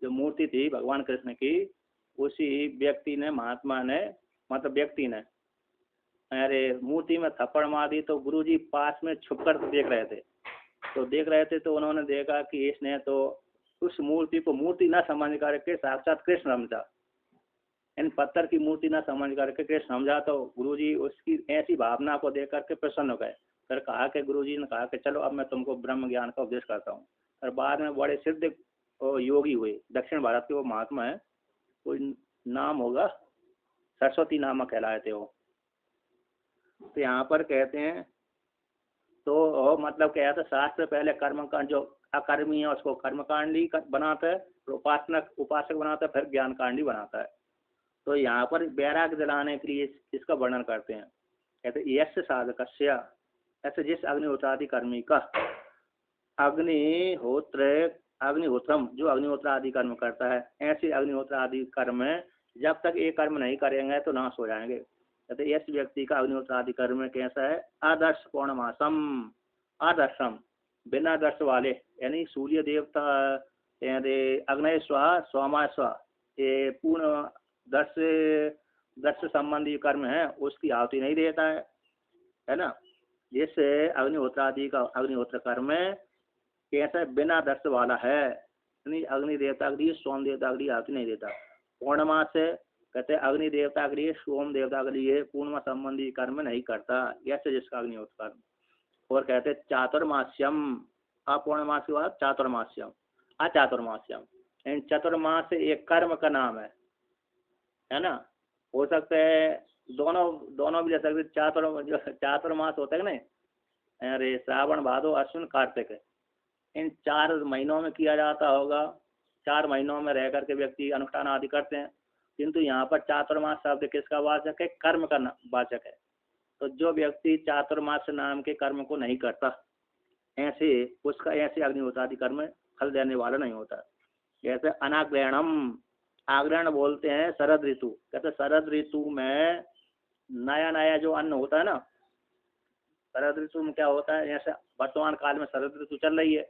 जो मूर्ति थी भगवान कृष्ण की, उसी व्यक्ति ने, महात्मा ने, मतलब व्यक्ति ने अरे मूर्ति में थप्पड़ मार दी। तो गुरुजी पास में छुपकर देख रहे थे। तो उन्होंने देखा कि इसने तो उस मूर्ति को मूर्ति न समझ करके साक्षात कृष्ण समझा, इन पत्थर की मूर्ति न समझ करके कृष्ण समझा। तो गुरुजी उसकी ऐसी भावना को देख करके प्रसन्न हो गए। फिर कहा कि गुरुजी ने कहा कि चलो अब मैं तुमको ब्रह्म ज्ञान का उपदेश करता हूँ। और बाद में बड़े सिद्ध योगी हुए, दक्षिण भारत के वो महात्मा है, कोई नाम होगा, सरस्वती नामक कहलाए थे वो। तो यहाँ पर कहते हैं, तो मतलब क्या था, शास्त्र पहले कर्मकांड, जो अकर्मी है उसको कर्मकांडी बनाता है, उपासक बनाता है, फिर ज्ञानकांडी बनाता है। तो यहाँ पर वैराग्य दिलाने के लिए इसका वर्णन करते हैं। कहते यश साधकस्य, ऐसे जिस अग्निहोत्रादि कर्मी का, अग्निहोत्रम जो अग्निहोत्र आदि कर्म करता है, ऐसे अग्निहोत्र आदि कर्म जब तक ये कर्म नहीं करेंगे तो नाश हो जाएंगे। कहते यश व्यक्ति का अग्निहोत्र आदि कर्म कैसा है, आदर्श पौर्णमासम, आदर्शम बिना दर्श वाले, यानी सूर्य देवता अग्नय स्वाहा सोमा स्वाहा, ये पूर्ण दर्श संबंधी कर्म है, उसकी आहुति नहीं देता है ना। जिससे अग्निहोत्र कर्म कैसा बिना दर्श वाला है, यानी अग्नि देवता के लिए सोम देवता के लिए आहुति नहीं देता। पूर्णमास से कहते अग्नि देवता के लिए, सोम देवता के लिए पूर्णिमा संबंधी कर्म नहीं करता, ऐसे जिसका अग्निहोत्र कर्म। और कहते चातुर्मास्यम, अपूर्णमास के बाद चातुर्मास्यम, अचातुर्मास्यम, इन चतुर्मास एक कर्म का नाम है ना। हो सकता है दोनों भी ले सकते। चातुर्मास होता है ना, अरे श्रावण भादो अश्विन कार्तिक, इन 4 महीनों में किया जाता होगा। 4 महीनों में रह करके व्यक्ति अनुष्ठान आदि करते हैं, किंतु यहाँ पर चातुर्मास शब्द किसका वाचक है, कर्म का वाचक है। तो जो व्यक्ति चातुर्मास नाम के कर्म को नहीं करता, ऐसे उसका ऐसे अग्निहोत्रादि कर्म फल देने वाला नहीं होता। जैसे अनाग्रहणम, आग्रहण बोलते हैं शरद ऋतु। कहते शरद ऋतु में नया नया जो अन्न होता है ना, शरद ऋतु में क्या होता है, जैसे वर्तमान काल में शरद ऋतु चल रही है,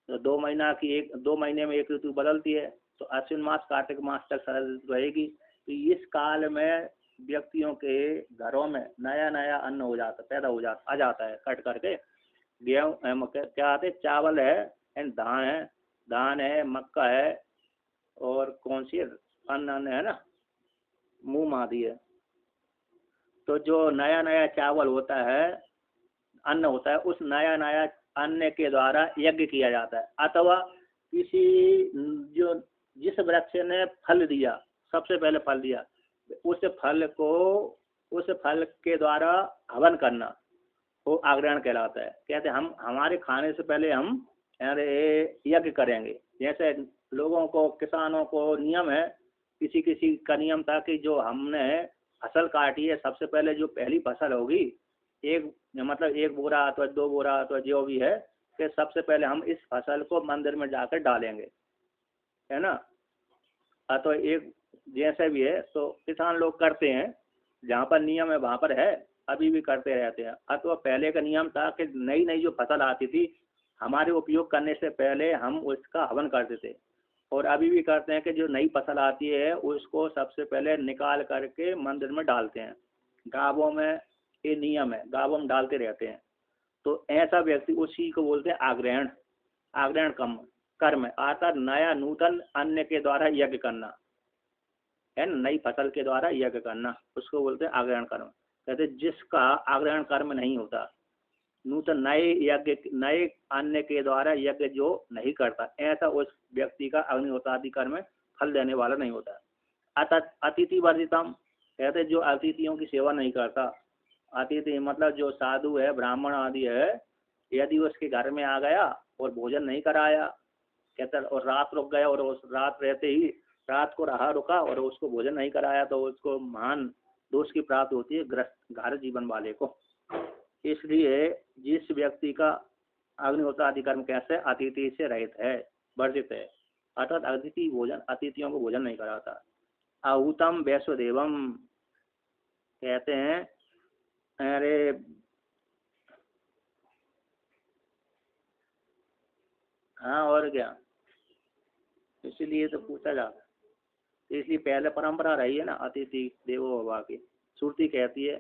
तो 2 महीने में एक ऋतु बदलती है, तो अश्विन मास कार्तिक मास तक शरद ऋतु रहेगी। तो इस काल में व्यक्तियों के घरों में नया नया अन्न आ जाता है कट करके। गेहूँ क्या आते हैं, चावल है एंड धान है, मक्का है, और कौन सी अन्न है ना, मूंग आदि है। तो जो नया नया चावल होता है, अन्न होता है, उस नया नया अन्न के द्वारा यज्ञ किया जाता है। अथवा किसी जिस वृक्ष ने फल दिया, सबसे पहले फल दिया, उस फल के द्वारा हवन करना वो आग्रहण कहलाता है। कहते हैं हम हमारे खाने से पहले हम यज्ञ करेंगे। जैसे लोगों को, किसानों को नियम है, किसी किसी का नियम था कि जो हमने फसल काटी है, सबसे पहले जो पहली फसल होगी, एक बोरा अथवा 2 बोरा अथवा जो भी है, कि सबसे पहले हम इस फसल को मंदिर में जाकर डालेंगे, है ना। अथवा एक जैसे भी है, तो किसान लोग करते हैं, जहाँ पर नियम है वहाँ पर है, अभी भी करते रहते हैं। अथवा पहले का नियम था कि नई नई जो फसल आती थी, हमारे उपयोग करने से पहले हम उसका हवन करते थे। और अभी भी करते हैं कि जो नई फसल आती है उसको सबसे पहले निकाल करके मंदिर में डालते हैं। गाँवों में ये नियम है, गाँवों में डालते रहते हैं। तो ऐसा व्यक्ति, उसी को बोलते हैं आग्रहण कर्म अर्थात नया नूतन अन्न के द्वारा यज्ञ करना है, नई फसल के द्वारा यज्ञ करना, उसको बोलते हैं आग्रहण कर्म। कहते जिसका आग्रहण कर्म नहीं होता, नूतन नए अन्न के द्वारा यज्ञ जो नहीं करता, ऐसा उस व्यक्ति का अग्निहोत्रादि कर्म फल देने वाला नहीं होता। अतिथि वर्जितम, कहते जो अतिथियों की सेवा नहीं करता। अतिथि मतलब जो साधु है, ब्राह्मण आदि है, यदि उसके घर में आ गया और भोजन नहीं कराया, कहते और रात रुक गया, और उस रात को रुका और उसको भोजन नहीं कराया, तो उसको महान दोष की प्राप्ति होती है घर जीवन वाले को। इसलिए जिस व्यक्ति का अग्निहोत्रादि कर्म कैसे अतिथि से रहित है, वर्जित है, अर्थात अतिथियों को भोजन नहीं कराता। आहूतम वैश्वदेवम, कहते हैं अरे हाँ और क्या, इसलिए तो पूछा जाता है। इसलिए पहले परंपरा रही है ना, अतिथि देवो भव की। श्रुति कहती है,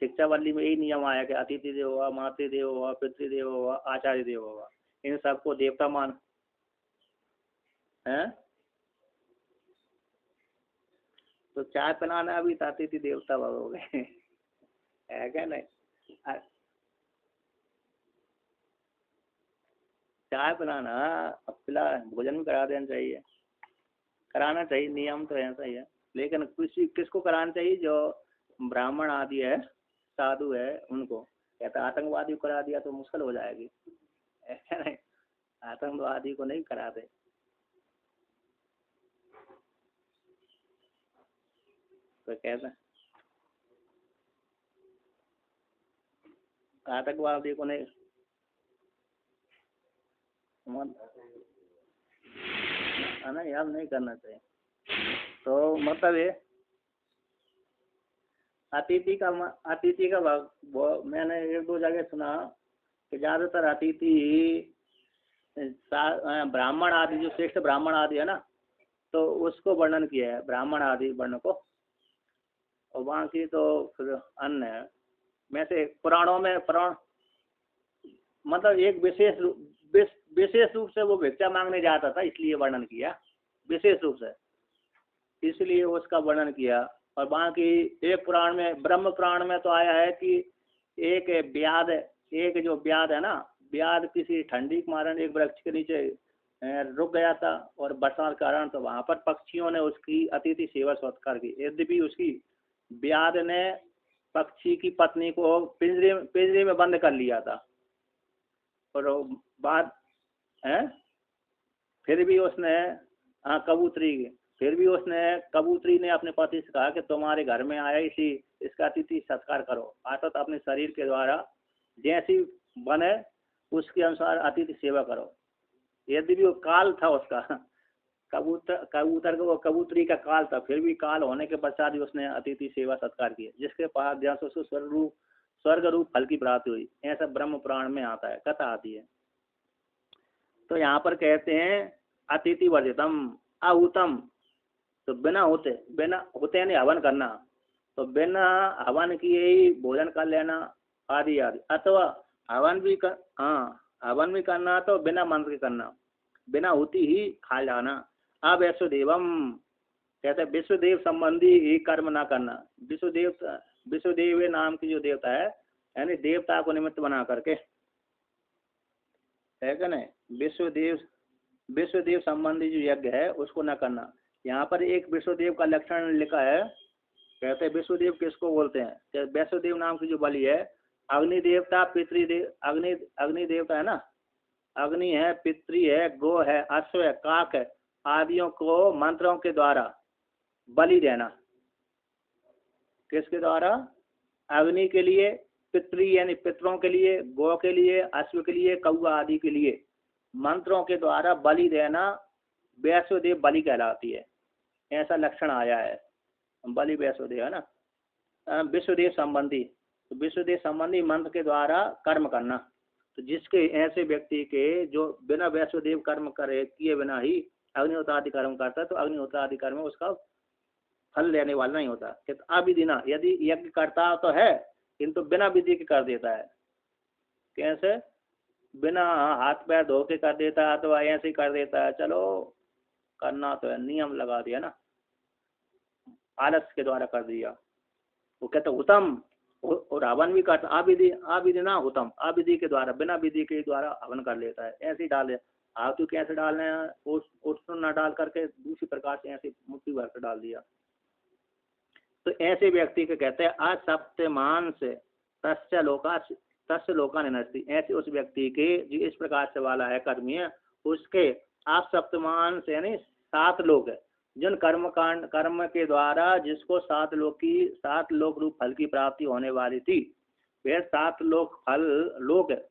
शिक्षावल्ली में यही नियम आया कि अतिथि देवो भव, मातृदेवो भव, पितृदेवो भव, आचार्य देवो भव, इन सबको देवता मान है। तो चाय पिलाना भी अतिथि देवता भव हो गए है क्या नहीं। चाय पिलाना, अब भोजन भी करा देना चाहिए, कराना चाहिए, नियम तो ऐसा ही है। लेकिन किसको कराना चाहिए, जो ब्राह्मण आदि है, साधु है, उनको। कहता आतंकवादी को करा दिया तो मुश्किल हो जाएगी, ऐसा नहीं, आतंकवादी को नहीं कराते। तो कहता आतंकवादी को नहीं, नहीं अब नहीं करना चाहिए। तो मतलब ये अतिथि का मैंने 1-2 जगह सुना कि ज्यादातर अतिथि ब्राह्मण आदि, जो श्रेष्ठ ब्राह्मण आदि है ना, तो उसको वर्णन किया है, ब्राह्मण आदि वर्ण को। और बाकी तो फिर अन्य है। में से पुराणों में मतलब एक विशेष रूप से वो भिक्षा मांगने जाता था, इसलिए वर्णन किया, विशेष रूप से इसलिए उसका वर्णन किया। और बाकी एक पुराण में, ब्रह्म पुराण में तो आया है कि एक जो व्याध है ना, व्याध किसी ठंडी के कारण एक वृक्ष के नीचे रुक गया था, और बरसात के कारण, तो वहां पर पक्षियों ने उसकी अतिथि सेवा सत्कार की। यद्यपि उसकी व्याध ने पक्षी की पत्नी को पिंजरे में बंद कर लिया था, और बाद है फिर भी उसने कबूतरी ने अपने पति से कहा कि तुम्हारे घर में आया इसका अतिथि सत्कार करो, अर्थात अपने शरीर के द्वारा जैसी बने उसके अनुसार अतिथि सेवा करो। यदि वो काल था उसका, कबूतरी का काल था, फिर भी काल होने के पश्चात भी उसने अतिथि सेवा सत्कार किया, जिसके बाद जहाँ से उसको स्वर्ग रूप फल की प्राप्ति हुई। ऐसा ब्रह्म पुराण में आता है, कथा आती है। तो यहाँ पर कहते हैं अतिथि वर्जितम आहूतम, तो बिना होते यानी हवन करना, तो बिना हवन किए ही भोजन कर लेना आदि आदि। अथवा हवन भी करना तो बिना मंत्र के करना, बिना होती ही खा जाना। अब वैश्वदेवम कहते हैं विश्वदेव संबंधी ही कर्म ना करना। विश्वदेव नाम की जो देवता है, यानी देवता को निमित्त बना करके, है क्या नहीं, विश्वदेव संबंधी जो यज्ञ है उसको न करना। यहाँ पर एक विश्वदेव का लक्षण लिखा है, कहते हैं विश्वदेव किसको बोलते हैं। वैश्वदेव नाम की जो बलि है, अग्नि देवता, पितृदेव, अग्नि देवता है ना, अग्नि है, पितृ है, गो है, अश्व है, काक है, आदियों को मंत्रों के द्वारा बलि देना। किसके द्वारा? अग्नि के लिए, पितृ यानी पितरों के लिए, गौ के लिए, अश्व के लिए, कौआ आदि के लिए मंत्रों के द्वारा बलि देना वैश्वदेव बलि कहलाती है। ऐसा लक्षण आया है, बलि वैश्वदेव है ना। विश्वदेव संबंधी, तो विश्वदेव संबंधी मंत्र के द्वारा कर्म करना। तो जिसके ऐसे व्यक्ति के जो बिना वैश्वदेव कर्म करे किए बिना ही अग्निहोत्र आदि कर्म करता है, तो अग्निहोत्र आदि कर्म उसका फल लेने वाला नहीं होता। अविधि ना, यदि यज्ञ करता तो है किंतु बिना विधि के कर देता है। कैसे? बिना हाथ पैर धो के कर देता है, तो ऐसे ही कर देता है, चलो करना तो है, नियम लगा दिया ना, आलस के द्वारा कर दिया। वो कहते उत्तम, और हवन भी करता, अविधि ना उत्तम, अविधि के द्वारा, बिना विधि के द्वारा हवन कर लेता है। ऐसे ही डाल, आतु कैसे डालना है, उष्ण न डाल करके दूसरी प्रकार से ऐसे मुट्ठी भर कर डाल दिया। तो ऐसे व्यक्ति को कहते हैं असप्तमान से तस्य लोका निनस्ति। ऐसे उस व्यक्ति के जो इस प्रकार से वाला है कर्मी है, उसके असप्तमान से यानी 7 लोक है, जिन कर्म के द्वारा जिसको 7 लोक रूप फल की प्राप्ति होने वाली थी, वे 7 लोक है।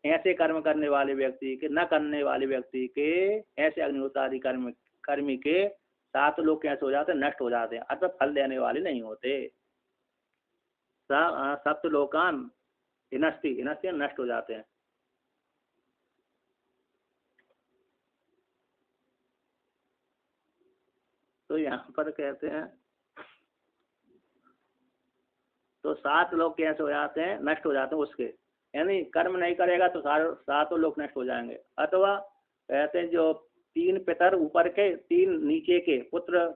ऐसे कर्म करने वाले व्यक्ति के, न करने वाले व्यक्ति के, ऐसे अग्निहोत्र आदि कर्मी के 7 लोग कैसे हो जाते हैं? नष्ट हो जाते हैं, अर्थात फल देने वाले नहीं होते। सप्तलोकान हिनस्ति नष्ट हो जाते हैं। तो यहाँ पर कहते हैं तो 7 लोग कैसे हो जाते हैं? नष्ट हो जाते हैं उसके, यानी कर्म नहीं करेगा तो 7 लोग नष्ट हो जाएंगे। अथवा कहते हैं जो 3 पितर ऊपर के, 3 नीचे के, पुत्र,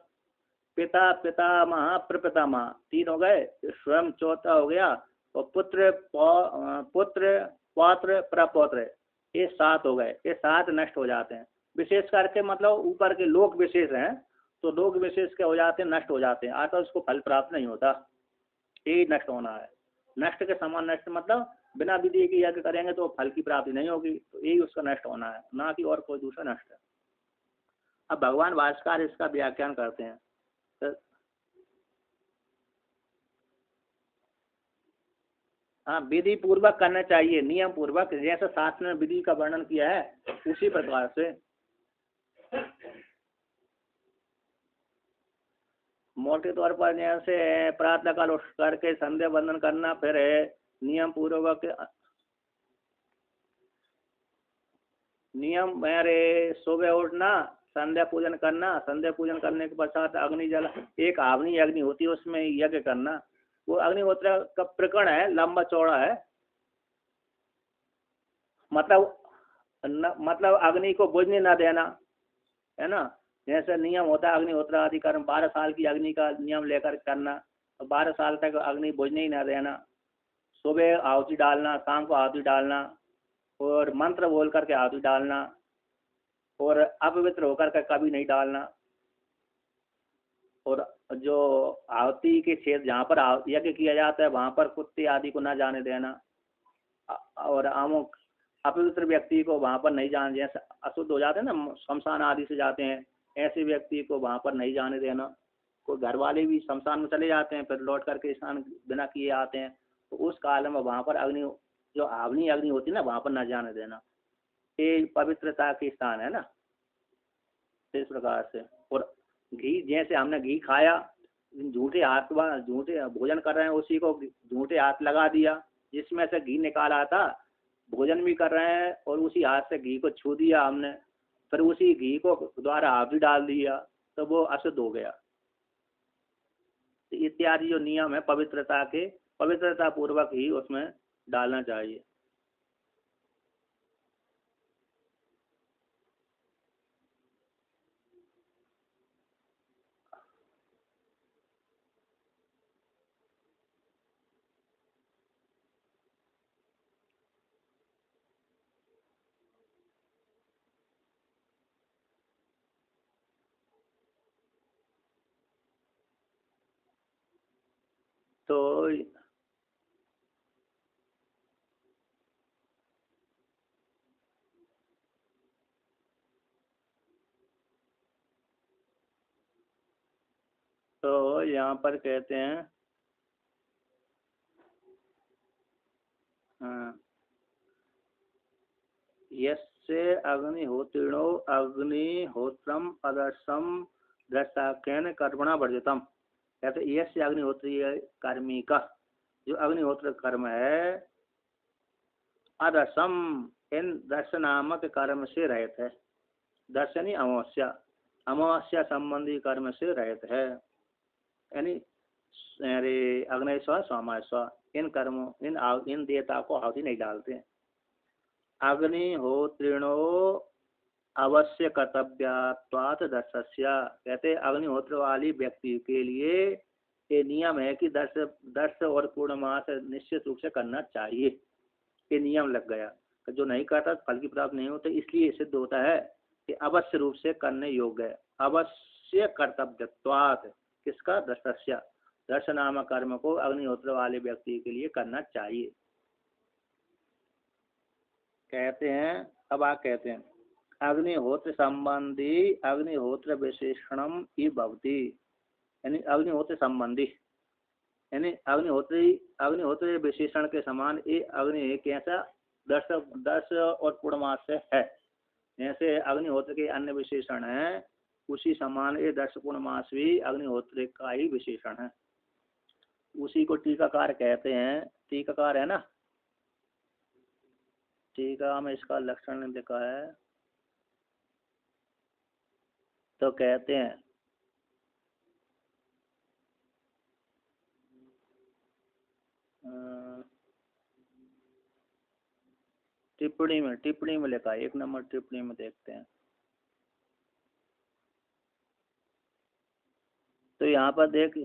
पिता, पितामह, प्रपितामह, 3 हो गए, स्वयं चौथा हो गया, और पुत्र, पौत्र, प्रपौत्र, ये 7 हो गए। ये 7 नष्ट हो जाते हैं। विशेष करके मतलब ऊपर के लोक विशेष हैं, तो लोक विशेष के हो जाते हैं, नष्ट हो जाते हैं, आता उसको फल प्राप्त नहीं होता। ये नष्ट होना है। नष्ट के समान नष्ट मतलब बिना विधि के यज्ञ करेंगे तो फल की प्राप्ति नहीं होगी, तो यही उसका नष्ट होना है, ना कि और कोई दूसरा नष्ट है। अब भगवान भास्कर इसका व्याख्यान करते हैं। तो हाँ, विधि पूर्वक करना चाहिए, नियम पूर्वक, जैसा शास्त्र ने विधि का वर्णन किया है उसी प्रकार से। मोटे तौर पर जैसे प्रातः काल उठ करके संध्या वंदन करना, फिर नियम पूर्वक नियम मेरे सुबह उठना, संध्या पूजन करना, संध्या पूजन करने के पश्चात अग्नि जल, एक आवनी अग्नि होती है उसमें यज्ञ करना। वो अग्निहोत्र का प्रकरण है, लंबा चौड़ा है, मतलब अग्नि को बुझने ना देना, है ना। जैसे नियम होता है अग्निहोत्र आदि कर्म, 12 साल की अग्नि का नियम लेकर करना, तो 12 साल तक अग्नि बुझने ही ना देना। सुबह आहुति डालना, शाम को आहुति डालना, और मंत्र बोल करके आहुति डालना, और अपवित्र होकर के कभी नहीं डालना। और जो आहुति के क्षेत्र जहाँ पर यज्ञ किया जाता है वहाँ पर कुत्ते आदि को न जाने देना, और अमुक अपवित्र व्यक्ति को वहाँ पर नहीं जाने, जैसे अशुद्ध हो जाते हैं ना, शमशान आदि से जाते हैं, ऐसे व्यक्ति को वहाँ पर नहीं जाने देना। कोई घर वाले भी शमशान में चले जाते हैं, फिर लौट करके स्नान बिना किए आते हैं, तो उस काल में वहाँ पर अग्नि, जो आवनी अग्नि होती है ना, वहाँ पर न जाने देना। ये पवित्रता के स्थान है ना, इस प्रकार से। और घी, जैसे हमने घी खाया, झूठे भोजन कर रहे हैं उसी को झूठे हाथ लगा दिया, जिसमें से घी निकाला था, भोजन भी कर रहे हैं और उसी हाथ से घी को छू दिया हमने, फिर उसी घी को द्वारा हाथ भी डाल दिया, तो वो अशुद्ध हो गया। तो इत्यादि जो नियम है पवित्रता के, पवित्रता पूर्वक ही उसमें डालना चाहिए। तो यहाँ पर कहते हैं, हाँ, यस्य अग्निहोत्रिणो अग्निहोत्रम अदर्शम दर्शाख्यन कर्मणा वर्जितम। कहते यस्य अग्निहोत्री कर्मी का जो अग्निहोत्र कर्म है अदर्शम इन दर्श नामक कर्म से रहित है। दर्शनी अमावस्या, अमावस्या संबंधी कर्म से रहित है। यानी अरे अग्नि स्व सोमा स्व इन कर्मों इन देवता को आहुति नहीं डालते हैं। अग्निहोत्रिणो अवश्य कर्तव्यात्वात् दर्शस्य। कहते अग्निहोत्र वाली व्यक्ति के लिए ये नियम है कि दर्श दर्श और पूर्णमास निश्चित रूप से करना चाहिए। ये नियम लग गया, जो नहीं करता फल की प्राप्ति नहीं होती। इसलिए सिद्ध होता है कि अवश्य रूप से करने योग्य है। अवश्य कर्तव्यत्वात् किसका? दर्शस्य, दर्श नामक कर्म को अग्निहोत्र वाले व्यक्ति के लिए करना चाहिए। कहते हैं, अब आप कहते हैं अग्निहोत्र संबंधी अग्निहोत्र विशेषणम ही भवती। यानी अग्निहोत्र संबंधी यानी अग्निहोत्र विशेषण के समान ये अग्नि कैसा? दर्श दर्श और पूर्णमास से है। जैसे अग्निहोत्र के अन्य विशेषण हैं उसी समान ये दर्श पूर्णमास भी अग्निहोत्र का ही विशेषण है। उसी को टीकाकार कहते हैं। टीकाकार है ना, टीका में इसका लक्षण लिखा है। तो कहते हैं टिप्पणी में लिखा है, 1 नंबर टिप्पणी में देखते हैं। तो यहाँ पर देख,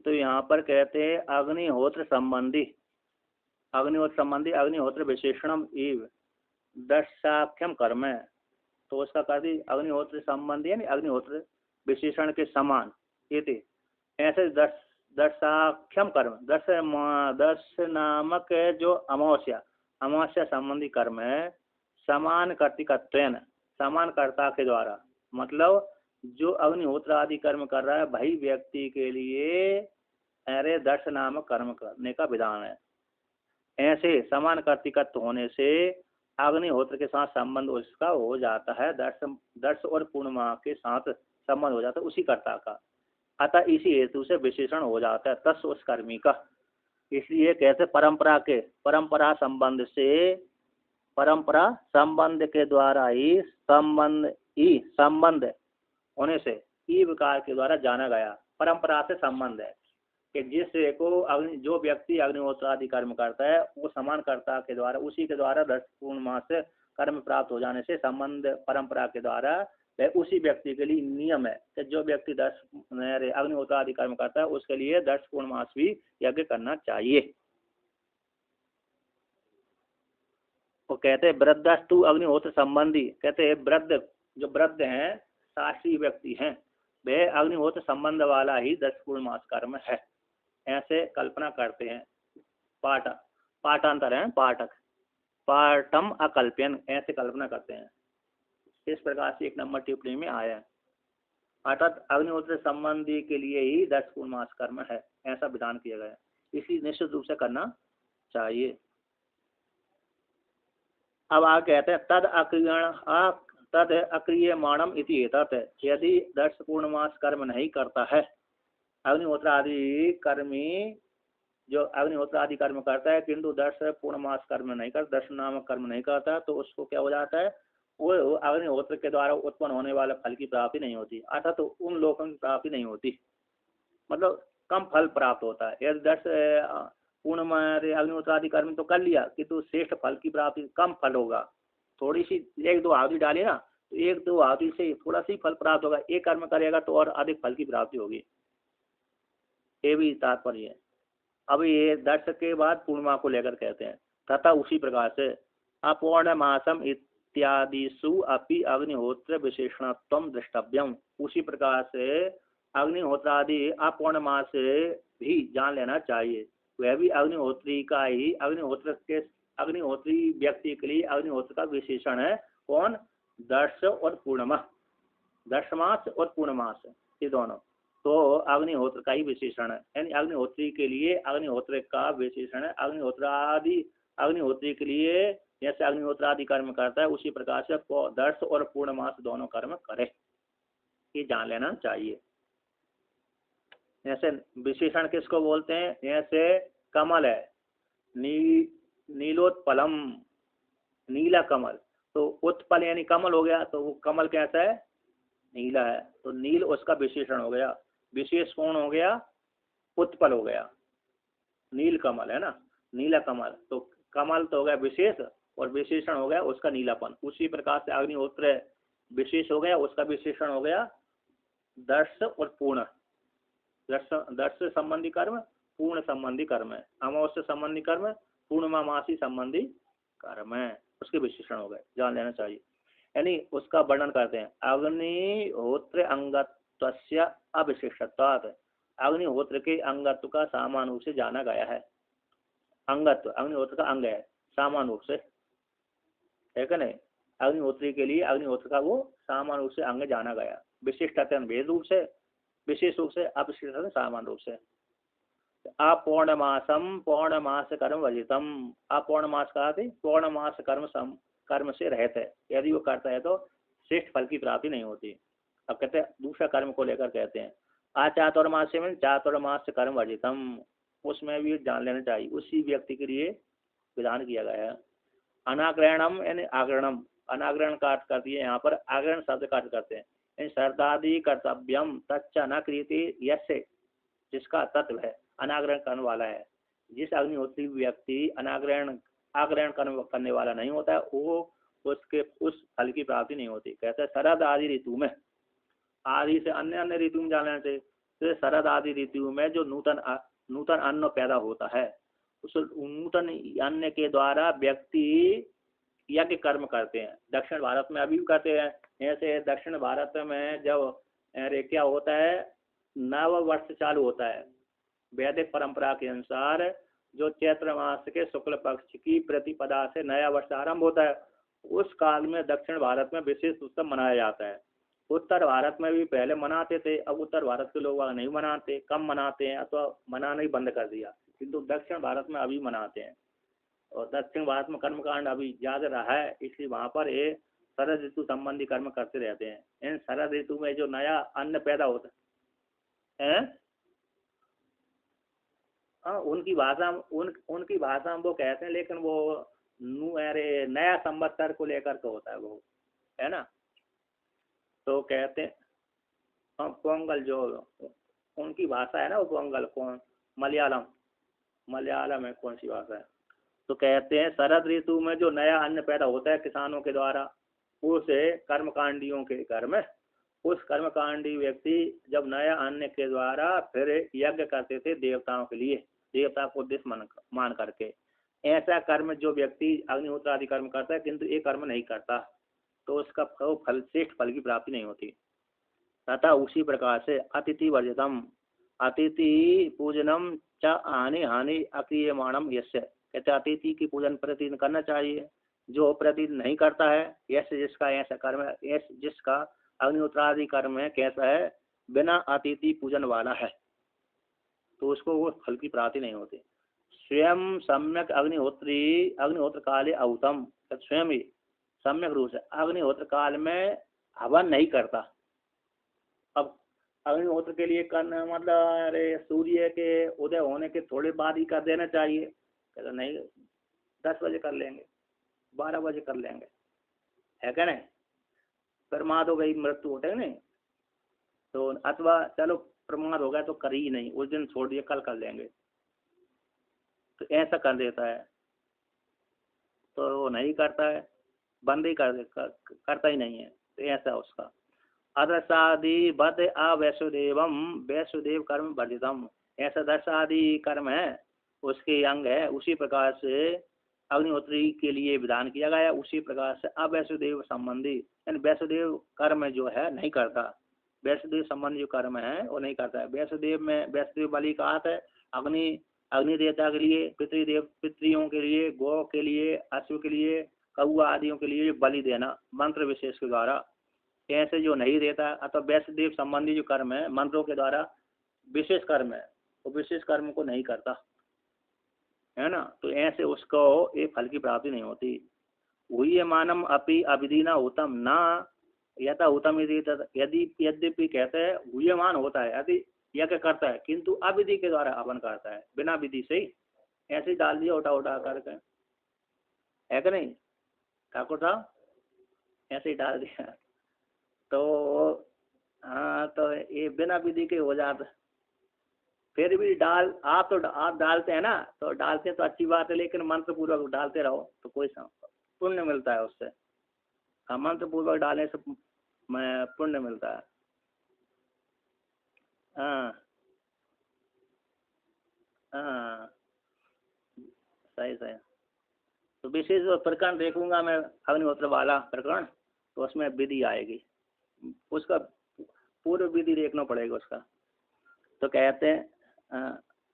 तो यहाँ पर कहते हैं अग्निहोत्र संबंधी अग्निहोत्र विशेषणम एव दर्शाख्यम कर्म है। तो उसका कर दी अग्निहोत्र संबंधी यानी अग्निहोत्र विशेषण के समान ये ऐसे दर्शाख्यम कर्म। दर्श नामक जो अमावस्या संबंधी कर्म है समान कर्तिकत्वेन, समान कर्ता के द्वारा। मतलब जो अग्निहोत्र आदि कर्म कर रहा है भाई व्यक्ति के लिए अरे दर्श नामक कर्म करने का विधान है। ऐसे समान कर्तिकत्व होने से अग्निहोत्र के साथ संबंध उसका हो जाता है। दर्श और पूर्णिमा के साथ संबंध हो जाता है उसी कर्ता का। अतः इसी हेतु से विशेषण हो जाता है तस् उस कर्मी का। इसलिए कैसे परंपरा संबंध के द्वारा ही संबंध होने से ई विकार के द्वारा जाना गया। परंपरा से संबंध है कि जिस को जो व्यक्ति अग्निहोत्र आदि कर्म करता है वो समान कर्ता के द्वारा उसी के द्वारा 10 पूर्णमास कर्म प्राप्त हो जाने से संबंध परंपरा के द्वारा वह उसी व्यक्ति के लिए नियम है कि जो व्यक्ति 10 अग्निहोत्र आदि कर्म करता है उसके लिए 10 पूर्णमास भी यज्ञ करना चाहिए। वो कहते हैं वृद्धस्तु अग्निहोत्र संबंधी। कहते हैं वृद्ध, जो वृद्ध हैं शास्त्रीय व्यक्ति हैं वह अग्निहोत्र संबंध वाला ही 10 पूर्णमास कर्म है। ऐसे कल्पना करते हैं। पाठांतर है पाठक, पाठम अकल्प्यन, ऐसे कल्पना करते हैं। इस प्रकार से 1 नंबर टिप्पणी में आया है। अर्थात अग्निहोत्र संबंधी के लिए ही 10 पूर्णमास कर्म है ऐसा विधान किया गया है। इसलिए निश्चित रूप से करना चाहिए। अब आगे कहते हैं तद अक्रियमाणम इति एतत्। यदि 10 पूर्णमास कर्म नहीं करता है अग्निहोत्र आदि कर्मी जो अग्निहोत्र आदि कर्म करता है किंतु दर्श पूर्णमास कर्म नहीं करता, दर्शन नामक कर्म नहीं करता, तो उसको क्या हो जाता है, वो अग्निहोत्र के द्वारा उत्पन्न होने वाले फल की प्राप्ति नहीं होती, अर्थात तो उन लोगों की प्राप्ति नहीं होती, मतलब कम फल प्राप्त होता है। यदि दर्श पूर्णमा अग्निहोत्र आदि कर्म तो कर लिया किंतु श्रेष्ठ फल की प्राप्ति कम फल होगा, थोड़ी सी एक दो आहुति डाली ना तो एक दो आहुति से थोड़ा सी फल प्राप्त होगा, एक कर्म करेगा तो और अधिक फल की प्राप्ति होगी, ये भी तात्पर्य है। अब ये दर्श के बाद पूर्णिमा को लेकर कहते हैं, तथा उसी प्रकार से अपौर्णमासम इत्यादिषु अपि अग्निहोत्र विशेषणत्वम द्रष्टव्यम, उसी प्रकार से अग्निहोत्र आदि अपौर्णमास से भी जान लेना चाहिए, वह भी अग्निहोत्री का ही, अग्निहोत्री व्यक्ति के लिए अग्निहोत्र का विशेषण है। कौन? दर्श और पूर्णिमा, दर्शमास और पूर्णमास ये दोनों तो अग्निहोत्र का ही विशेषण है, यानी अग्निहोत्री के लिए अग्निहोत्र का विशेषण है। अग्निहोत्री के लिए जैसे अग्निहोत्र आदि कर्म करता है उसी प्रकार से दर्श और पूर्णमास दोनों कर्म करे, ये जान लेना चाहिए। जैसे विशेषण किसको बोलते हैं, जैसे कमल है, नीलोत्पलम, नीला कमल, तो उत्पल यानी कमल हो गया, तो वो कमल कैसा है, नीला है, तो नील उसका विशेषण हो गया, विशेष कौन हो गया, उत्पल हो गया, नील कमल है ना, नीला कमल, तो कमल तो हो गया विशेष और विशेषण हो गया उसका नीलापन। उसी प्रकार से अग्निहोत्र विशेष हो गया, उसका विशेषण हो गया दर्श और पूर्ण, दर्श संबंधी कर्म पूर्ण संबंधी कर्म है, अमावस्या संबंधी कर्म पूर्णमासी संबंधी कर्म है, उसके विशेषण हो गए, जान लेना चाहिए। यानी उसका वर्णन करते हैं, अग्निहोत्र अंगत्वस्य अविशिष्टत्वात्, अग्निहोत्र के अंगत्व का सामान्य रूप से जाना गया है। अंगत्व अग्निहोत्र का अंग है सामान्य रूप से, है क्या नहीं, अग्निहोत्री के लिए अग्निहोत्र का वो सामान्य रूप से अंग जाना गया, विशिष्टता भेद रूप से, विशेष रूप से, अविशिष्ट सामान्य रूप से। अपौर्णमासम पौर्णमास कर्म वर्जितम, अपौर्णमास कहा थे, पौर्णमास कर्म से रहित है, यदि वो करता है तो श्रेष्ठ फल की प्राप्ति नहीं होती। अब कहते हैं दूसरा कर्म को लेकर कहते हैं, चातुर्मास में चातुर्मास कर्म वर्जितम, उसमें भी जान लेना चाहिए, उसी व्यक्ति के लिए विधान किया गया है। अनाग्रहणम यानी आग्रहणम, अनाग्रहण का अर्थ करती है यहाँ पर, आग्रहण शब्द का अर्थ करते हैं श्रद्धादि कर्तव्यम तच्च न क्रियते यस्य, जिसका तत्व है अनाग्रहण करने वाला है, जिस अग्निहोत्री व्यक्ति आग्रहण करने वाला नहीं होता है वो उसके उस फल की प्राप्ति नहीं होती। कहते हैं शरद आदि ऋतु में, आदि से अन्य ऋतु में जाना चाहिए, तो शरद आदि ऋतु में जो नूतन अन्न पैदा होता है, उस नूतन अन्न के द्वारा व्यक्ति यज्ञ कर्म करते हैं। दक्षिण भारत में अभी भी करते हैं, ऐसे दक्षिण भारत में जब क्या होता है, नव वर्ष चालू होता है वैदिक परंपरा के अनुसार, जो चैत्र मास के शुक्ल पक्ष की प्रतिपदा से नया वर्ष आरंभ होता है, उस काल में दक्षिण भारत में विशेष उत्सव मनाया जाता है। उत्तर भारत में भी पहले मनाते थे, अब उत्तर भारत के लोग नहीं मनाते, कम मनाते हैं अथवा मनाना ही बंद कर दिया, किंतु दक्षिण भारत में अभी मनाते हैं। और दक्षिण भारत में कर्मकांड अभी ज्यादा रहा है, इसलिए वहाँ पर ये शरद ऋतु संबंधी कर्म करते रहते हैं। इन शरद ऋतु में जो नया अन्न पैदा होता है, उनकी भाषा में वो कहते हैं, लेकिन वो अरे नया संवत्सर को लेकर के होता है वो, है ना, तो कहते हैं पोंगल, जो उनकी भाषा है ना वो पोंगल, कौन मलयालम है, कौन सी भाषा है, तो कहते हैं शरद ऋतु में जो नया अन्न पैदा होता है किसानों के द्वारा, उसे कर्मकांडियों के घर में, उस कर्मकांडी व्यक्ति जब नया अन्न के द्वारा फिर यज्ञ करते थे देवताओं के लिए, देवता को उद्देश्य मान करके। ऐसा कर्म जो व्यक्ति अग्निहोत्र आदि कर्म करता है किंतु ये कर्म नहीं करता, तो उसका फल श्रेष्ठ फल की प्राप्ति नहीं होती। तथा उसी प्रकार से अतिथि वर्जितम, अतिथि पूजनम च हानि हानि अक्रियमाणम यस्य, कहते अतिथि की पूजन प्रतिदिन करना चाहिए, जो प्रतिदिन नहीं करता है, यस्य जिसका ऐसा कर्म है, जिसका अग्निहोत्र आदि कर्म है कैसा है, बिना अतिथि पूजन वाला है, तो उसको वो फल की प्राप्ति नहीं होती। स्वयं सम्यक अग्निहोत्र काले अहुतम, स्वयं ही सम्यक रूप से अग्निहोत्र काल में हवन नहीं करता। अब अग्निहोत्र के लिए करना मतलब अरे सूर्य के उदय होने के थोड़े बाद ही कर देना चाहिए। कहते नहीं, 10 बजे कर लेंगे, 12 बजे कर लेंगे, है क्या नहीं। प्रमाद हो गई, मृत्यु होते है नहीं, तो अथवा चलो प्रमाद हो गया तो कर ही नहीं, उस दिन छोड़ दिए, कल कर लेंगे, तो ऐसा कर देता है। तो वो नहीं करता है, बंद ही करता ही नहीं है, तो ऐसा उसका। अदसादि बद अवैसुदेवम वैसुदेव कर्म वर्जितम, ऐसा दशादि कर्म है उसके अंग है, उसी प्रकार से अग्निहोत्री के लिए विधान किया गया, उसी प्रकार से अवैसुदेव संबंधी यानी वैसुदेव कर्म जो है नहीं करता, वैसुदेव संबंधी जो कर्म है वो नहीं करता है। वैसुदेव में वैसुदेव बलि का अर्थ है अग्नि, अग्नि देवता के लिए, पितरियों के लिए, गौ के लिए, अश्व के लिए, कौआ आदियों के लिए बलि देना मंत्र विशेष के द्वारा, ऐसे जो नहीं देता। अथवा वैष्णदेव संबंधी जो कर्म है मंत्रों के द्वारा विशेष कर्म है, वो विशेष कर्म को नहीं करता है ना, तो ऐसे उसको एक फल की प्राप्ति नहीं होती। वही मानम अपि अविधिना उत्तम ना यथा उत्तम यदि यद्यपि कहते हैं हुयमान होता है यदि यज्ञ करता है, किंतु अविधि के द्वारा हवन करता है, बिना विधि से ही ऐसे ही डाल दिया उठा उठा करके, है कि नहीं ठाकुर साहब, ऐसे ही डाल दिया। तो हाँ, तो ये बिना विधि के हो जाता। फिर भी आप डालते हैं ना, तो डालते हैं तो अच्छी बात है, लेकिन मंत्र पूर्वक डालते रहो तो कोई पुण्य मिलता है उससे। हाँ, मंत्र पूर्वक डालने से पुण्य मिलता है। हाँ हाँ, सही सही। तो विशेष प्रकरण देखूंगा मैं अग्निहोत्र वाला प्रकरण, तो उसमें विधि आएगी, उसका पूर्व विधि देखना पड़ेगा उसका। तो कहते हैं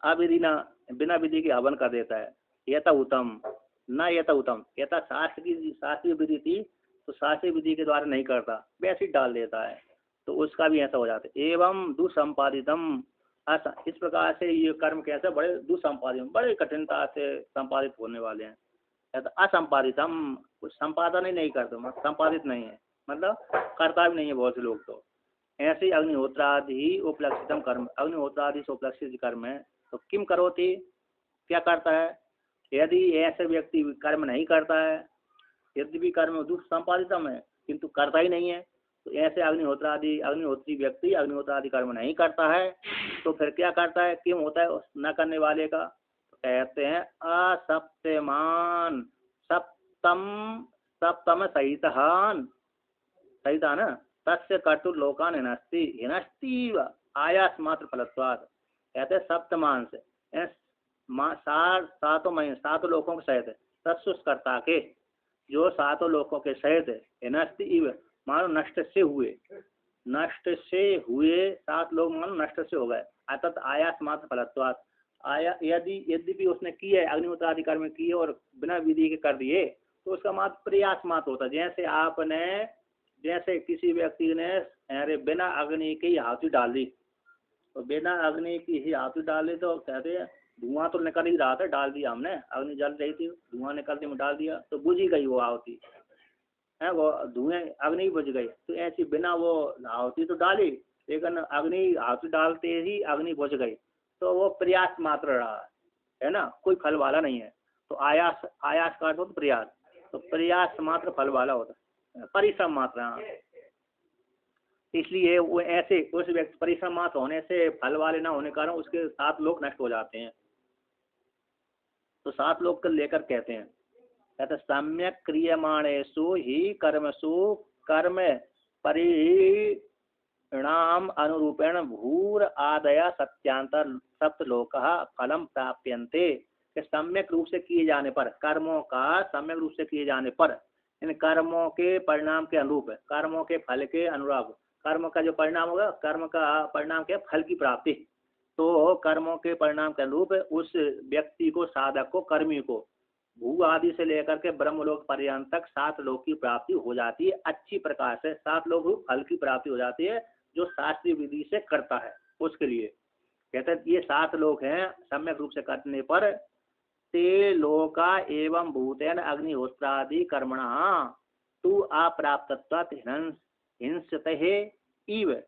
अविधि ना बिना विधि के हवन कर देता है, यथा उत्तम न यथा उत्तम, यथा शास्त्रीय विधि थी तो शास्त्रीय विधि के द्वारा नहीं करता, वैसे ही डाल देता है, तो उसका भी ऐसा हो जाता है। एवं दुसंपादितम, ऐसा इस प्रकार से ये कर्म कैसे बड़े दुसंपादित, बड़े कठिनता से संपादित होने वाले हैं। असंपादितम, कुछ संपादन ही नहीं करते, मतलब संपादित नहीं है, मतलब करता भी नहीं है बहुत से लोग। तो ऐसे अग्निहोत्रादि उपलक्षितम कर्म, अग्निहोत्रादि से उपलक्षित कर्म है। तो किम करोति, क्या करता है, यदि ऐसे व्यक्ति कर्म नहीं करता है, यदि भी कर्म दुष्संपादितम है किंतु करता ही नहीं है, तो ऐसे अग्निहोत्री व्यक्ति अग्निहोत्रादि कर्म नहीं करता है, तो फिर क्या करता है, किम होता है न करने वाले का। तो कहते हैं असप्तमान, सप्तम सप्तम सहितहान, सहित ना तस्य कर्तुर्लोकान हिनस्ति हिनस्ति आयास मात्र फलत्वाद। कहते हैं सप्तमान से सातों लोगों के सहित तत्सुष्कर्ता के, जो सातों लोगों के सहित हिनस्ति इव मानो नष्ट से हुए 7 लोग मानो नष्ट से हो गए, अतत आयास मात्र फलत्वाद। यद्यपि उसने किए अग्निहोत्रादि कर्म किए और बिना विधि के कर दिए, तो उसका मात्र प्रयास मात्र होता है। जैसे किसी व्यक्ति ने अरे बिना अग्नि की आहुति डाल दी, तो बिना अग्नि की ही आहुति डाल दी, तो कहते हैं धुआं तो निकल ही रहा था, डाल दिया हमने, अग्नि जल रही थी, धुआं निकलती में डाल दिया तो बुझ ही गई वो आहुति है, वो धुएं अग्नि बुझ गई। तो ऐसी बिना वो आहुति तो डाली, लेकिन अग्नि आहुति डालते ही अग्नि बुझ गई, तो वो प्रयास मात्र रहा है ना, कोई फल वाला नहीं है। तो आयास का अर्थ होता प्रयास, तो प्रयास मात्र फल वाला होता है, परिश्रम मात्र। हाँ, इसलिए वो ऐसे उस व्यक्ति परिश्रम मात्र होने से फल वाले ना होने के कारण उसके 7 लोग नष्ट हो जाते हैं। तो 7 लोग को लेकर कहते हैं सम्यक क्रियमाणेषु ही कर्मसु कर्म परिणाम अनुरूपेण भूर आदया सत्यांतर सप्तलोकः फलम प्राप्यन्ते। सम्यक रूप से किए जाने पर, कर्मों का सम्यक रूप से किए जाने पर, इन कर्मों के परिणाम के अनुरूप, कर्मों के फल के अनुरूप, कर्म का जो परिणाम होगा, कर्म का परिणाम के फल की प्राप्ति, तो कर्मों के परिणाम के अनुरूप उस व्यक्ति को, साधक को, कर्मी को भू आदि से लेकर के ब्रह्मलोक पर्यंत तक 7 लोक की प्राप्ति हो जाती है। अच्छी प्रकार से 7 लोक फल की प्राप्ति हो जाती है, जो शास्त्रीय विधि से करता है उसके लिए। कहते हैं ये 7 लोक हैं सम्यक रूप से करने पर, ते लोका एवं भूतेन अग्निहोत्रादि कर्मणा तु अप्राप्तत्वात् हिंसते इव।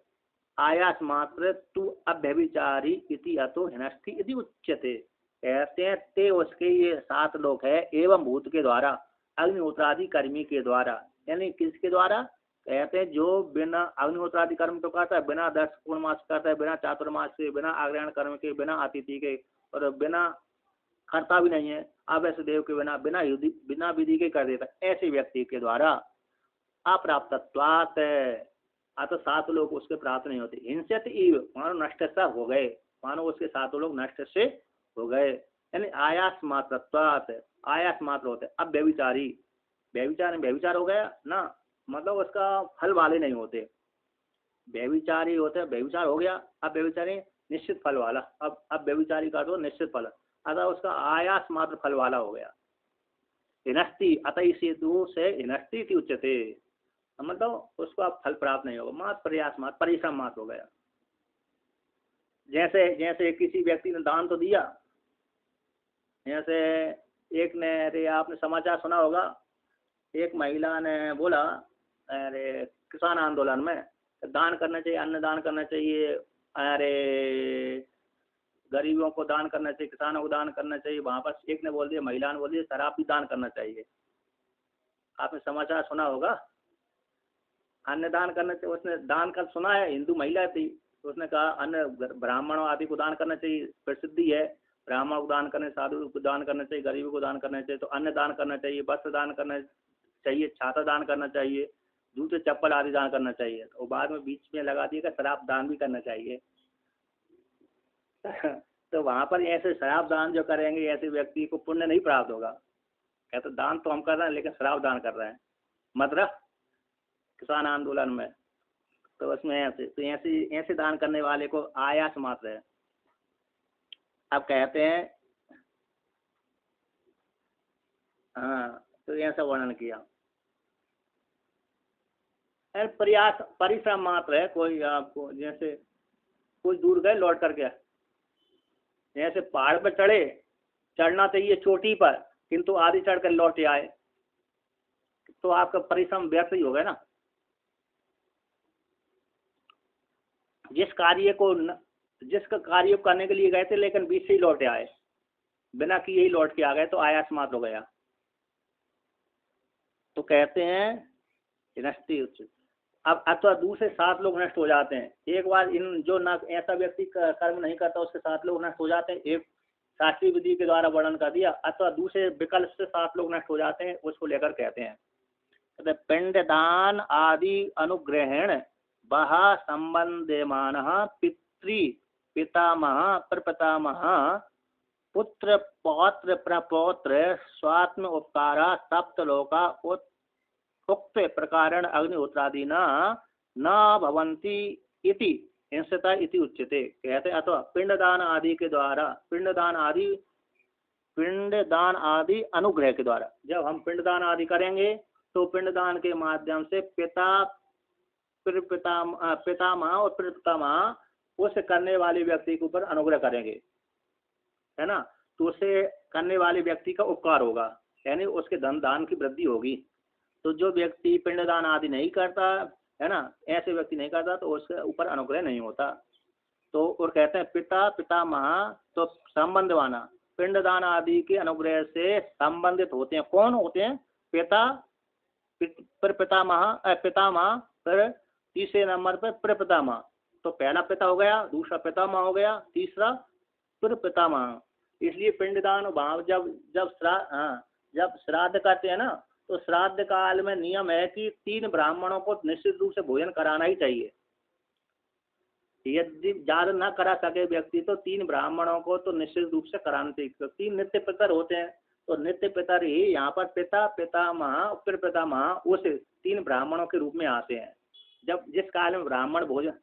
आयास मात्र तू अव्यभिचारी इति अतो हिनस्थि इति उच्यते। कहते हैं ते उसके ये 7 लोक है एवं भूत के द्वारा अग्निहोत्रादि कर्मी के द्वारा, यानी किसके द्वारा? कहते हैं जो बिना अग्निहोत्रादि कर्म तो करता है, बिना 10 पूर्णमास करता है, बिना चातुर्मास से, बिना आग्रहण कर्म के, बिना अतिथि के और बिना करता भी नहीं है, अवैस देव के बिना, बिना विधि के कर देता, ऐसे व्यक्ति के द्वारा अप्राप्तत्वात् अतः 7 लोग उसके प्राप्त नहीं होते। हिंसत इव मानो नष्ट सा हो गए, मानो उसके 7 लोग नष्ट से हो गए, यानी आयास मात्रत्वात्, आयास मात्र होते। अब व्यभिचारी, व्यभिचार हो गया ना, मतलब उसका फल वाले नहीं होते, व्यभिचारी होते, व्यभिचार हो गया। अब व्यभिचारी निश्चित फल वाला, अब व्यभिचारी का तो निश्चित फल, अतः उसका आयास मात्र फल वाला हो गया। हिनस्ति अतः इस हेतु से हिनस्ति इति उच्यते, मतलब उसको अब फल प्राप्त नहीं होगा, मात्र प्रयास मात्र परिश्रम मात्र हो गया। जैसे जैसे किसी व्यक्ति ने दान तो दिया, जैसे एक ने, अरे आपने समाचार सुना होगा, एक महिला ने बोला अरे किसान आंदोलन में दान करना चाहिए, अन्न दान करना चाहिए, अरे गरीबों को दान करना चाहिए, किसानों को दान करना चाहिए। वहां पर एक ने बोल दिया, महिला ने बोल दिया शराब भी दान करना चाहिए। आपने समाचार सुना होगा, अन्न दान करना चाहिए, उसने दान कर सुना है, हिंदू महिला थी, तो उसने कहा अन्न ब्राह्मणों आदि को दान करना चाहिए, प्रसिद्धि है, ब्राह्मण को दान करने, साधु को दान करना चाहिए, गरीबों को दान करना चाहिए, तो अन्न दान करना चाहिए, वस्त्र दान करना चाहिए, छाता दान करना चाहिए, जूते चप्पल आदि दान करना चाहिए। तो बाद में बीच में लगा दिया कि शराब दान भी करना चाहिए। तो वहां पर ऐसे शराब दान जो करेंगे ऐसे व्यक्ति को पुण्य नहीं प्राप्त होगा। कहते दान तो हम कर रहे हैं लेकिन शराब दान कर रहे हैं, मतलब किसान आंदोलन में, तो उसमें ऐसे तो ऐसे दान करने वाले को आयास मात्र है। अब कहते हैं हाँ, तो ऐसा वर्णन किया। प्रयास परिश्रम मात्र है, कोई आपको जैसे कुछ दूर गए लौट कर गया, जैसे पहाड़ पर चढ़े, चढ़ना चाहिए चोटी पर, किंतु आधी चढ़ कर लौट आए, तो आपका परिश्रम व्यर्थ ही होगा ना। जिसका कार्य करने के लिए गए थे लेकिन बीच से ही लौट आए, बिना किए ही लौट के आ गए, तो आयास मात्र हो गया। तो कहते हैं नष्टि उचित। अब अथवा दूसरे 7 लोग नष्ट हो जाते हैं। एक बार इन जो न ऐसा व्यक्ति कर्म नहीं करता उसके 7 लोग नष्ट हो जाते हैं, एक शास्त्रीय विधि के द्वारा वर्णन कर दिया। अथवा दूसरे विकल्प से 7 लोग नष्ट हो जाते हैं, उसको लेकर कहते हैं पिंडदान आदि अनुग्रहण बहा संबंधमान पितृ पितामह प्रपितामह पुत्र पौत्र प्रपौत्र स्वात्म उपकारा सप्तलोका उक्त प्रकारण अग्निहोत्रादि न भवन्ति इति हिंसता इति उच्यते। कहते अथवा पिंडदान आदि के द्वारा, पिंडदान आदि अनुग्रह के द्वारा, जब हम पिंडदान आदि करेंगे तो पिंडदान के माध्यम से पितामह और पितामह उस करने वाले व्यक्ति के ऊपर अनुग्रह करेंगे, है ना, तो उसे करने वाले व्यक्ति का उपकार होगा, यानी उसके धन दान की वृद्धि होगी। तो जो व्यक्ति पिंडदान आदि नहीं करता है ना, ऐसे व्यक्ति नहीं करता, तो उसके ऊपर अनुग्रह नहीं होता। तो और कहते हैं पिता पितामह तो संबंधवाना, पिंडदान आदि के अनुग्रह से संबंधित होते हैं। कौन होते हैं? पिता पर पितामह, पितामह पर तीसरे नंबर पर प्रपितामह। तो पहला पिता हो गया, दूसरा पितामह हो गया, तीसरा प्रपितामह। इसलिए पिंडदान भाव जब श्राद्ध करते हैं ना, तो श्राद्ध काल में नियम है कि 3 ब्राह्मणों को निश्चित रूप से भोजन कराना ही चाहिए। यदि ज्यादा न करा सके व्यक्ति तो 3 ब्राह्मणों को तो निश्चित रूप से कराना चाहिए। तो 3 नित्य पितर होते हैं, तो नित्य पितर ही यहाँ पर पिता पितामह फिर पितामह उस 3 ब्राह्मणों के रूप में आते हैं। जब जिस काल में ब्राह्मण भोजन,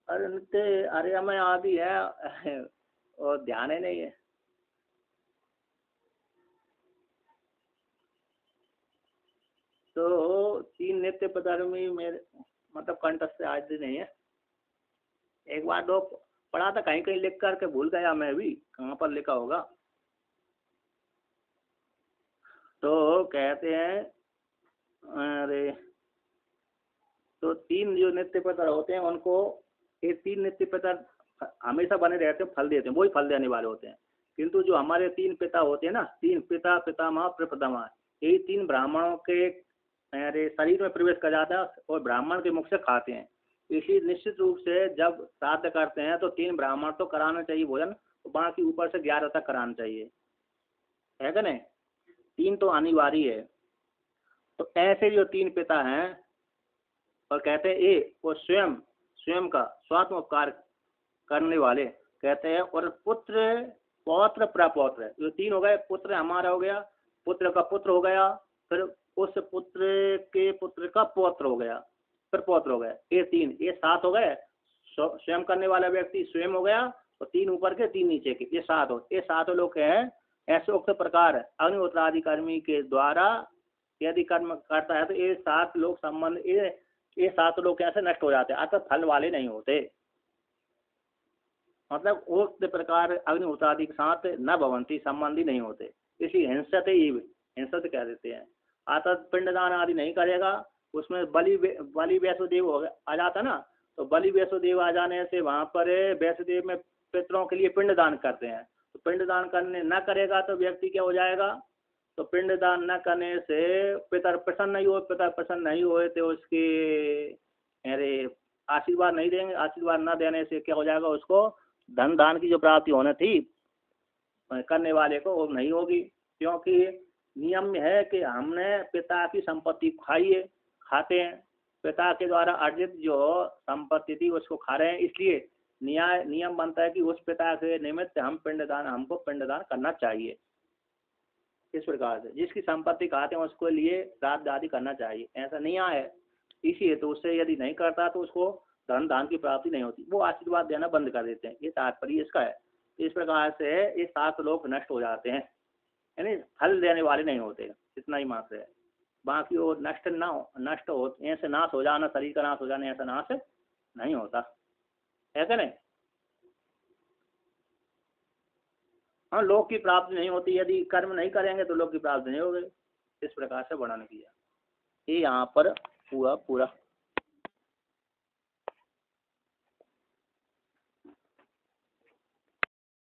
अरे नित्य अरे में आदि है और ध्यान ही नहीं है। तो 3 नित्य पदार्थ में मेरे मतलब कंठस्थ से आज नहीं है। एक बार 2 पढ़ा था, कहीं कहीं लिख करके भूल गया मैं भी, कहाँ पर लिखा होगा। तो कहते हैं अरे तो तीन जो नित्य पितर होते हैं उनको, ये तीन नित्य पितर हमेशा बने रहते हैं, फल देते हैं, वही फल देने वाले होते हैं। किंतु जो हमारे तीन पिता होते हैं ना, तीन पिता, पितामह, प्रपितामह, यही तीन ब्राह्मणों के अरे शरीर में प्रवेश कर जाता है और ब्राह्मण के मुख से खाते हैं। इसी निश्चित रूप से जब श्राद्ध करते हैं तो तीन ब्राह्मण तो कराना चाहिए भोजन, बाकी ऊपर से 11 तक कराना चाहिए, है क्या नहीं? तीन तो अनिवार्य है। तो ऐसे जो तीन पिता हैं, और कहते हैं ये वो स्वयं स्वयं का स्वात्म उपकार करने वाले कहते हैं, और पुत्र पौत्र प्रपौत्र, जो तीन हो गए, पुत्र हमारा हो गया, पुत्र का पुत्र हो गया, फिर उस पुत्र के पुत्र का पौत्र हो गया, फिर पौत्र हो गया, ये तीन, ये सात हो गए। स्वयं करने वाला व्यक्ति स्वयं हो गया, और तीन ऊपर के तीन नीचे के, ये सात हो, ये सात लोग हैं। ऐसे उक्त प्रकार अग्निहोत्रादि कर्मी के द्वारा यदि कर्म करता है तो ये सात लोग संबंध, ये सात लोग कैसे नष्ट हो जाते हैं, अतः फल वाले नहीं होते। मतलब उक्त प्रकार अग्निहोत्रादि के साथ न भवंती, संबंधी नहीं होते, इसी हिंसते ही हिंसत कह देते हैं। अतः पिंडदान आदि नहीं करेगा, उसमें बलि वैष्णोदेव आ जाता ना, तो बलि वैष्णोदेव आ जाने से वहां पर वैष्णोदेव में पितरों के लिए पिंडदान करते हैं, तो पिंडदान करने न करेगा तो व्यक्ति क्या हो जाएगा, तो पिंडदान न करने से पितर प्रसन्न नहीं हो, पितर प्रसन्न नहीं हुए तो उसके अरे आशीर्वाद नहीं देंगे, आशीर्वाद न देने से क्या हो जाएगा, उसको धन दान की जो प्राप्ति होनी थी करने वाले को वो नहीं होगी, क्योंकि नियम है कि हमने पिता की संपत्ति खाई है, खाते हैं, पिता के द्वारा अर्जित जो संपत्ति थी उसको खा रहे हैं, इसलिए नियम बनता है कि उस पिता के निमित्त हमको पिंडदान करना चाहिए। इस प्रकार से जिसकी संपत्ति खाते हैं उसको लिए श्राद्ध आदि करना चाहिए, ऐसा नहीं है। इसी हेतु उससे यदि नहीं करता तो उसको धन दान की प्राप्ति नहीं होती, वो आशीर्वाद देना बंद कर देते हैं, ये तात्पर्य इसका है। इस प्रकार से ये सात लोग नष्ट हो जाते हैं, यानी फल देने वाले नहीं होते, इतना ही मात्र है। बाकी वो नष्ट हो, ऐसे नाश हो जाना, शरीर का नाश हो जाना, ऐसा नाश नहीं होता, ऐसा नहीं। हाँ, लोक की प्राप्ति नहीं होती, यदि कर्म नहीं करेंगे तो लोक की प्राप्ति नहीं होगी। इस प्रकार से वर्णन किया, ये यहाँ पर पूरा